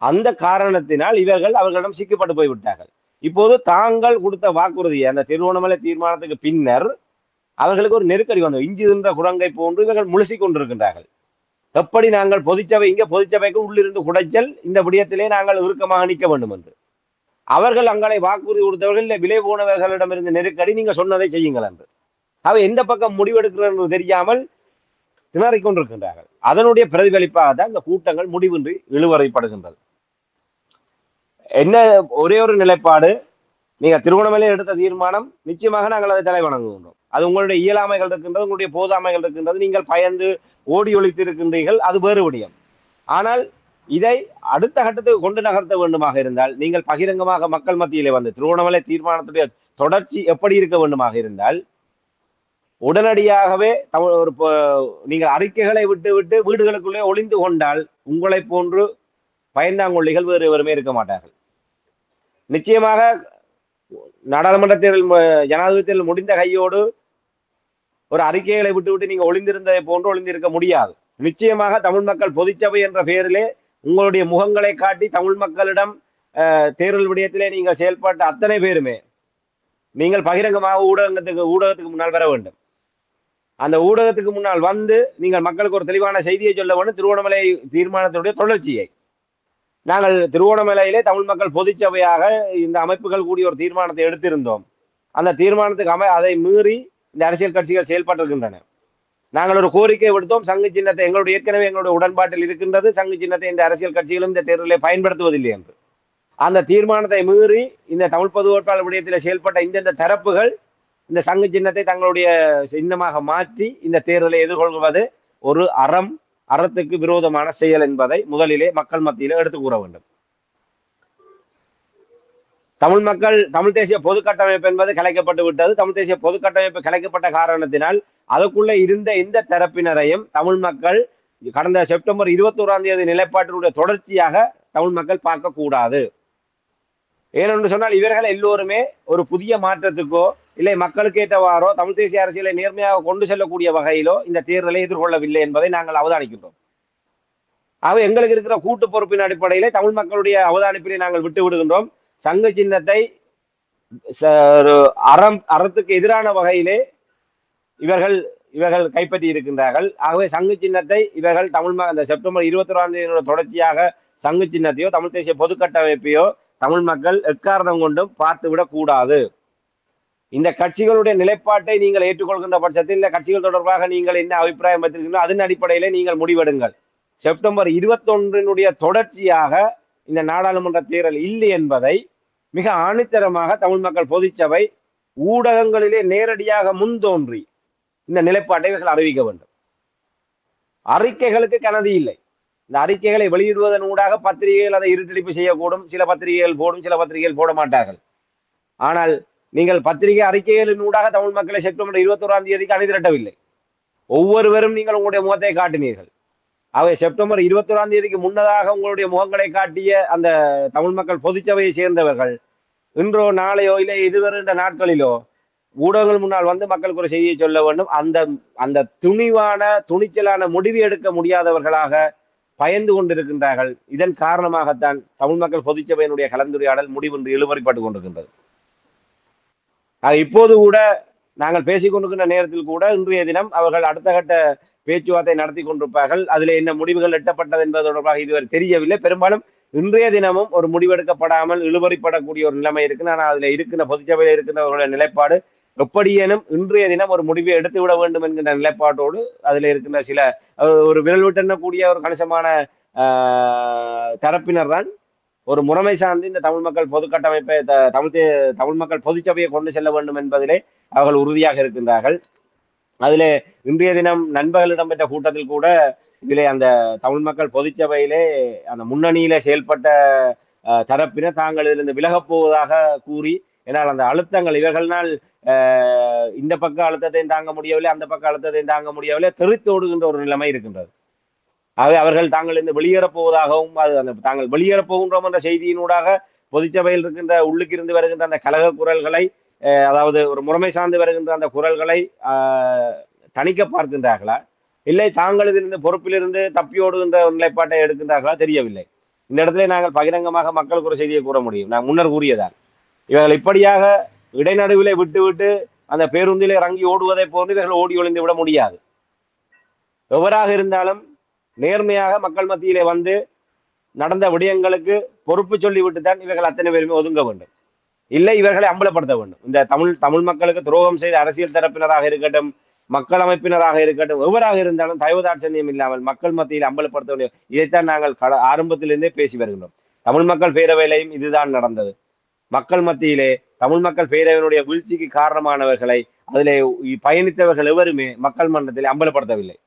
அந்த காரணத்தினால் இவர்கள் அவர்களிடம் சிக்கப்பட்டு போய்விட்டார்கள். இப்போது தாங்கள் கொடுத்த வாக்குறுதி அந்த திருவோணமலை தீர்மானத்துக்கு பின்னர் அவர்களுக்கு ஒரு நெருக்கடி வந்தது. இஞ்சி தின்ற குரங்கை போன்று இவர்கள் முழுசிக் கொண்டிருக்கின்றார்கள். எப்படி நாங்கள் பொதுச்சபை இங்கே பொதுச்சபைக்கு உள்ளிருந்து குடைச்சல் இந்த விடயத்திலே நாங்கள் இறுக்கமாக நிற்க வேண்டும் என்று அவர்கள் அங்களை வாக்குறுதி கொடுத்தவர்கள் விலை போனவர்களிடமிருந்து நெருக்கடி நீங்க சொன்னதை செய்யுங்கள் என்று அவை எந்த பக்கம் முடிவெடுக்கிறது என்று தெரியாமல் திணறிக் கொண்டிருக்கின்றார்கள். அதனுடைய பிரதிபலிப்பாக தான் இந்த கூட்டங்கள் முடிவின்றி இழுவறைப்படுகின்றது. என்ன ஒரே ஒரு நிலைப்பாடு, நீங்க திருவண்ணாமலையில் எடுத்த தீர்மானம் நிச்சயமாக நாங்கள் அதை தலை வணங்குகின்றோம். அது உங்களுடைய இயலாமைகள் இருக்கின்றது, உங்களுடைய போதாமைகள் இருக்கின்றது, நீங்கள் பயந்து ஓடி ஒழித்து இருக்கின்றீர்கள், அது வேறு விடயம். ஆனால் இதை அடுத்த கட்டத்துக்கு கொண்டு நகர்த்த வேண்டுமாக இருந்தால் நீங்கள் பகிரங்கமாக மக்கள் மத்தியிலே வந்து திருவண்ணாமலை தீர்மானத்துடைய தொடர்ச்சி எப்படி இருக்க வேண்டுமாக இருந்தால் உடனடியாகவே ஒரு நீங்கள் அறிக்கைகளை விட்டு விட்டு வீடுகளுக்குள்ளே ஒளிந்து கொண்டால் உங்களை போன்று பயந்தாங்கொள்ளிகள் வேறு எவருமே இருக்க மாட்டார்கள். நிச்சயமாக நாடாளுமன்ற தேர்தல் ஜனாதிபதி தேர்தல் முடிந்த கையோடு ஒரு அறிக்கைகளை விட்டுவிட்டு நீங்க ஒளிந்திருந்ததை போன்று ஒளிந்திருக்க முடியாது. நிச்சயமாக தமிழ் மக்கள் பொதுச்சபை என்ற பெயரிலே உங்களுடைய முகங்களை காட்டி தமிழ் மக்களிடம் தேர்தல் விடயத்திலே நீங்கள் செயல்பட்ட அத்தனை பேருமே நீங்கள் பகிரங்கமாக ஊடகத்துக்கு முன்னால் வர வேண்டும். அந்த ஊடகத்துக்கு முன்னால் வந்து நீங்கள் மக்களுக்கு ஒரு தெளிவான செய்தியை சொல்ல வேண்டும். திருவோணமலை தீர்மானத்தினுடைய தொடர்ச்சியை நாங்கள் திருவோணமலையிலே தமிழ் மக்கள் பொதுச்சபையாக இந்த அமைப்புகள் கூடிய ஒரு தீர்மானத்தை எடுத்திருந்தோம். அந்த தீர்மானத்துக்கு அதை மீறி இந்த அரசியல் கட்சிகள் செயல்பட்டிருக்கின்றன. நாங்கள் ஒரு கோரிக்கை விடுத்தோம். சங்கு சின்னத்தை எங்களுடைய ஏற்கனவே எங்களுடைய உடன்பாட்டில் இருக்கின்றது, சங்கு சின்னத்தை இந்த அரசியல் கட்சிகளும் இந்த தேர்தலை பயன்படுத்துவதில்லை என்று. அந்த தீர்மானத்தை மீறி இந்த தமிழ் பொது வேட்பாளர் விடயத்தில் செயல்பட்ட இந்த தரப்புகள் இந்த சங்கு சின்னத்தை தங்களுடைய சின்னமாக மாற்றி இந்த தேர்தலை எதிர்கொள்வது ஒரு அறத்துக்கு விரோதமான செயல் என்பதை முதலிலே மக்கள் மத்தியிலே எடுத்து கூற வேண்டும். தமிழ் தேசிய பொது கட்டமைப்பு என்பது கலைக்கப்பட்டு விட்டது. தமிழ் தேசிய பொது கட்டமைப்பு கலைக்கப்பட்ட காரணத்தினால் அதற்குள்ள இருந்த இந்த தரப்பினரையும் தமிழ் மக்கள் கடந்த செப்டம்பர் 21 நிலைப்பாட்டினுடைய தொடர்ச்சியாக தமிழ் மக்கள் பார்க்க கூடாது. ஏனென்று சொன்னால் இவர்கள் எல்லோருமே ஒரு புதிய மாற்றத்துக்கோ இல்லை மக்களுக்கு ஏற்றவாறோ தமிழ் தேசிய அரசியலை நேர்மையாக கொண்டு செல்லக்கூடிய வகையிலோ இந்த தேர்தலை எதிர்கொள்ளவில்லை என்பதை நாங்கள் அவதானிக்கின்றோம். ஆக எங்களுக்கு இருக்கிற கூட்டு பொறுப்பின் அடிப்படையிலே தமிழ் மக்களுடைய அவதானிப்பினை நாங்கள் விட்டு விடுகின்றோம். சங்கு சின்னத்தை அறத்துக்கு எதிரான வகையிலே இவர்கள் கைப்பற்றி இருக்கின்றார்கள். ஆகவே சங்கு சின்னத்தை இவர்கள் அந்த செப்டம்பர் 21 தொடர்ச்சியாக சங்கு சின்னத்தையோ தமிழ் தேசிய பொது கட்டமைப்பையோ தமிழ் மக்கள் எக்காரணம் கொண்டும் பார்த்து விடக் கூடாது. இந்த கட்சிகளுடைய நிலைப்பாட்டை நீங்கள் ஏற்றுக்கொள்கின்ற பட்சத்தில் இந்த கட்சிகள் தொடர்பாக நீங்கள் என்ன அபிப்பிராயம் வைத்திருக்கின்றோ அதன் அடிப்படையிலே நீங்கள் முடிவெடுங்கள். செப்டம்பர் 21 தொடர்ச்சியாக இந்த நாடாளுமன்ற தேர்தல் இல்லை என்பதை மிக ஆணித்தரமாக தமிழ் மக்கள் பொதுச்சபை ஊடகங்களிலே நேரடியாக முன்தோன்றி இந்த நிலைப்பாட்டை இவர்கள் அறிவிக்க வேண்டும். அறிக்கைகளுக்கு கனதி இல்லை. இந்த அறிக்கைகளை வெளியிடுவதன் ஊடாக பத்திரிகைகள் அதை இருட்டடிப்பு செய்யக்கூடும். சில பத்திரிகைகள் போடும், சில பத்திரிகைகள் போட மாட்டார்கள். ஆனால் நீங்கள் பத்திரிகை அறிக்கைகளின் ஊடாக தமிழ் மக்களை செப்டம்பர் 21 அணிதிரட்டவில்லை. ஒவ்வொருவரும் நீங்கள் உங்களுடைய முகத்தை காட்டினீர்கள். அவை செப்டம்பர் 21 முன்னதாக உங்களுடைய முகங்களை காட்டிய அந்த தமிழ் மக்கள் பொதுச்சபையை சேர்ந்தவர்கள் இன்றோ நாளையோ இல்லை இதுவருகின்ற நாட்களிலோ ஊடகங்கள் முன்னால் வந்து மக்களுக்கு ஒரு செய்தியை சொல்ல வேண்டும். அந்த துணிச்சலான முடிவு எடுக்க முடியாதவர்களாக பயந்து கொண்டிருக்கின்றார்கள். இதன் காரணமாகத்தான் தமிழ் மக்கள் பொதுச்சபையினுடைய கலந்துரையாடல் முடிவின்றி இழுபறிப்பட்டுக் கொண்டிருக்கின்றது. இப்போது கூட நாங்கள் பேசிக் கொண்டிருக்கின்ற நேரத்தில் கூட இன்றைய தினம் அவர்கள் அடுத்த கட்ட பேச்சுவார்த்தை நடத்தி கொண்டிருப்பார்கள். அதில் என்ன முடிவுகள் எட்டப்பட்டது என்பது தொடர்பாக இதுவரை தெரியவில்லை. பெரும்பாலும் இன்றைய தினமும் ஒரு முடிவெடுக்கப்படாமல் இழுபறிப்படக்கூடிய ஒரு நிலைமை இருக்கு. ஆனால் அதில் இருக்கின்ற பொதுச்சபையில் இருக்கின்றவர்களுடைய நிலைப்பாடு எப்படியேனும் இன்றைய தினம் ஒரு முடிவை எடுத்து விட வேண்டும் என்கின்ற நிலைப்பாட்டோடு அதில் இருக்கின்ற சில ஒரு விரல் விட்டெண்ணக்கூடிய ஒரு கணிசமான தரப்பினர் தான் ஒரு முறைமை சார்ந்து இந்த தமிழ் மக்கள் பொது கட்டமைப்பை தமிழ் மக்கள் பொதுச்சபையை கொண்டு செல்ல வேண்டும் என்பதிலே அவர்கள் உறுதியாக இருக்கின்றார்கள். அதிலே இன்றைய தினம் நண்பர்கள் இடம்பெற்ற கூட்டத்தில் கூட இதிலே அந்த தமிழ் மக்கள் பொதுச்சபையிலே அந்த முன்னணியில செயல்பட்ட தரப்பினர் தாங்கள் இதிலிருந்து விலகப் போவதாக கூறி, ஏன்னால் அந்த அழுத்தங்கள் இவர்களால் இந்த பக்க அழுத்தத்தையும் தாங்க முடியவில்லை, அந்த பக்க அழுத்தத்தையும் தாங்க முடியவில்லை, தெரித்தோடுகின்ற ஒரு நிலைமை இருக்கின்றது. ஆகவே அவர்கள் தாங்கள் இந்த வெளியேறப் போவதாகவும் தாங்கள் வெளியேறப் போகின்றோம் என்ற செய்தியினூடாக பொதுச்சபையில் இருக்கின்ற உள்ளுக்கு இருந்து வருகின்ற அந்த கலக குரல்களை அதாவது ஒரு முறைமை சார்ந்து வருகின்ற அந்த குரல்களை தணிக்க பார்க்கின்றார்களா, இல்லை தாங்களிலிருந்து பொறுப்பிலிருந்து தப்பியோடுகின்ற ஒரு நிலைப்பாட்டை எடுக்கின்றார்களா தெரியவில்லை. இந்த இடத்துல நாங்கள் பகிரங்கமாக மக்களுக்கு ஒரு செய்தியை கூற முடியும். நான் முன்னர் கூறியதான், இவர்கள் இப்படியாக இடைநடுவிலே விட்டு விட்டு அந்த பேருந்திலே இறங்கி ஓடுவதை போன்று இவர்கள் ஓடி ஒளிந்து விட முடியாது. எவராக இருந்தாலும் நேர்மையாக மக்கள் மத்தியிலே வந்து நடந்த விடயங்களுக்கு பொறுப்பு சொல்லிவிட்டு தான் இவர்கள் அத்தனை பேருமே ஒதுங்க வேண்டும். இல்லை இவர்களை அம்பலப்படுத்த வேண்டும். இந்த தமிழ் மக்களுக்கு துரோகம் செய்த அரசியல் தரப்பினராக இருக்கட்டும், மக்கள் அமைப்பினராக இருக்கட்டும், எவராக இருந்தாலும் தயவுதாட்சண்யம் இல்லாமல் மக்கள் மத்தியில் அம்பலப்படுத்த வேண்டும். இதைத்தான் நாங்கள் ஆரம்பத்திலிருந்தே பேசி வருகின்றோம். தமிழ் மக்கள் பேரவையிலையும் இதுதான் நடந்தது. மக்கள் மத்தியிலே தமிழ் மக்கள் பேரவையினுடைய வீழ்ச்சிக்கு காரணமானவர்களை அதிலே பயணித்தவர்கள் எவருமே மக்கள் மன்றத்தில் அம்பலப்படுத்தவில்லை.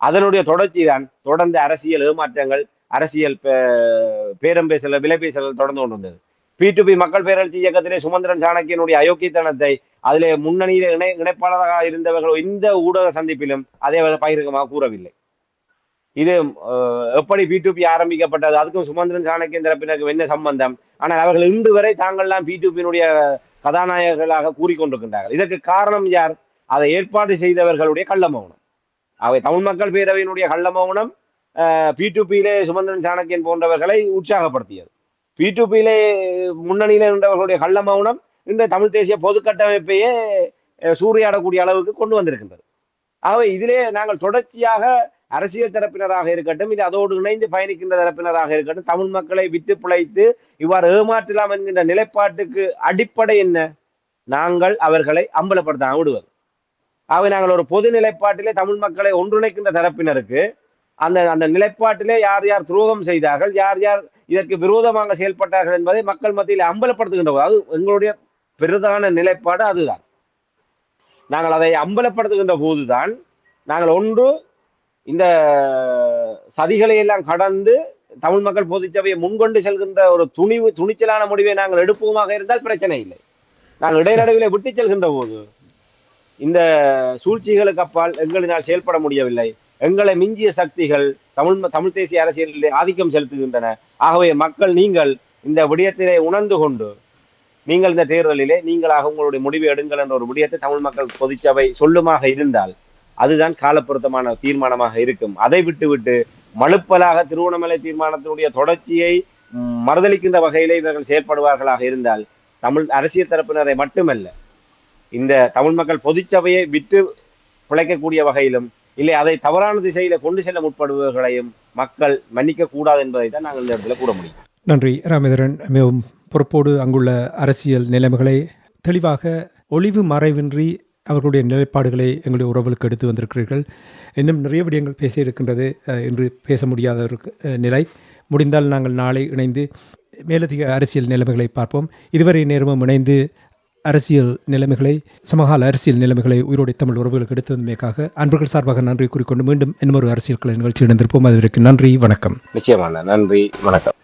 அதனுடைய தொடர்ச்சி தான் தொடர்ந்து அரசியல் ஏமாற்றங்கள், அரசியல் பேரம் பேசல், விலை பேசல்கள் தொடர்ந்து கொண்டு வந்தது. P2P மக்கள் பேரழிச்சி இயக்கத்திலே சுமந்திரன் சாணக்கியனுடைய அயோக்கியத்தனத்தை அதிலே முன்னணியிலே இணைப்பாளராக இருந்தவர்கள் இந்த ஊடக சந்திப்பிலும் அதே பகிரங்கமாக கூறவில்லை. இது எப்படி P2P ஆரம்பிக்கப்பட்டது, அதுக்கும் சுமந்திரன் சாணக்கியன் தரப்பினருக்கு என்ன சம்பந்தம்? ஆனால் அவர்கள் இன்று வரை தாங்கள்லாம் P2P-னுடைய கதாநாயகர்களாக கூறிக்கொண்டிருக்கின்றார்கள். இதற்கு காரணம் யார்? அதை ஏற்பாடு செய்தவர்களுடைய கள்ள மௌனம். அவை தமிழ் மக்கள் பேரவையினுடைய கள்ள மௌனம் P2P-லே சுமந்திரன் சாணக்கியன் போன்றவர்களை உற்சாகப்படுத்தியது. P2P-லே முன்னணியில இருந்தவர்களுடைய கள்ள மௌனம் இந்த தமிழ் தேசிய பொது கட்டமைப்பையே சூறையாடக்கூடிய அளவுக்கு கொண்டு வந்திருக்கின்றது. ஆகவே இதிலே நாங்கள் தொடர்ச்சியாக அரசியல் தரப்பினராக இருக்கட்டும், இது அதோடு இணைந்து பயணிக்கின்ற தரப்பினராக இருக்கட்டும், தமிழ் மக்களை விட்டு பிழைத்து இவ்வாறு ஏமாற்றலாம் என்கின்ற நிலைப்பாட்டுக்கு அடிப்படை என்ன? நாங்கள் அவர்களை அம்பலப்படுத்த விடுவது. ஆகவே நாங்கள் ஒரு பொது நிலைப்பாட்டிலே தமிழ் மக்களை ஒன்றிணைக்கின்ற தரப்பினருக்கு அந்த நிலைப்பாட்டிலே யார் யார் துரோகம் செய்தார்கள், யார் யார் இதற்கு விரோதமாக செயல்பட்டார்கள் என்பதை மக்கள் மத்தியில் அம்பலப்படுத்துகின்ற போது, அது எங்களுடைய பிரதான நிலைப்பாடு அதுதான். நாங்கள் அதை அம்பலப்படுத்துகின்ற போதுதான் நாங்கள் ஒன்று இந்த சதிகளை எல்லாம் கடந்து தமிழ் மக்கள் பொதுச்சபையை முன்கொண்டு செல்கின்ற ஒரு துணிச்சலான முடிவை நாங்கள் எடுப்போமாக இருந்தால் பிரச்சனை இல்லை. நாங்கள் இடைநடுவிலே விட்டு செல்கின்ற போது இந்த சூழ்ச்சிகளுக்கு அப்பால் எங்களினால் செயல்பட முடியவில்லை. எங்களை மிஞ்சிய சக்திகள் தமிழ் தேசிய அரசியலிலே ஆதிக்கம் செலுத்துகின்றன. ஆகவே மக்கள் நீங்கள் இந்த விடயத்திலே உணர்ந்து கொண்டு நீங்கள் இந்த தேர்தலிலே நீங்களாக உங்களுடைய முடிவை எடுங்கள் என்ற ஒரு விடயத்தை தமிழ் மக்கள் பொதுச்சபை சொல்லுமாக இருந்தால் அதுதான் காலப்பொருத்தமான தீர்மானமாக இருக்கும். அதை விட்டு மழுப்பலாக திருவண்ணாமலை தீர்மானத்தினுடைய தொடர்ச்சியை மறுதளிக்கின்ற வகையிலே இவர்கள் செயல்படுவார்களாக இருந்தால் தமிழ் அரசியல் தரப்பினரை மட்டுமல்ல, இந்த தமிழ் மக்கள் பொதுச்சபையை விட்டு பிழைக்கக்கூடிய வகையிலும் இல்லை அதை தவறான திசையில கொண்டு செல்ல முற்படுபவர்களையும் மக்கள் மன்னிக்க கூடாது என்பதை தான் நாங்கள் இந்த இடத்துல கூற முடியும். நன்றி ராமேந்திரன். மிகவும் பொறுப்போடு அங்குள்ள அரசியல் நிலைமைகளை தெளிவாக ஒளிவு மறைவின்றி அவர்களுடைய நிலைப்பாடுகளை எங்களுடைய உறவுகளுக்கு எடுத்து வந்திருக்கிறீர்கள். இன்னும் நிறைய விடயங்கள் பேச இருக்கின்றது, என்று பேச முடியாத ஒரு நிலை. முடிந்தால் நாங்கள் நாளை இணைந்து மேலதிக அரசியல் நிலைமைகளை பார்ப்போம். இதுவரை நேரமும் இணைந்து அரசியல் நிலைமைகளை, சமகால அரசியல் நிலைமைகளை உயிரோடு தமிழ் உறவுகளுக்கு எடுத்து வந்தமைக்காக அன்பர்கள் சார்பாக நன்றி கூறிக்கொண்டு மீண்டும் இன்னொரு அரசியல் கலை நிகழ்ச்சி இணைந்திருப்போம். அதுவரைக்கும் நன்றி, வணக்கம். நிச்சயமான நன்றி, வணக்கம்.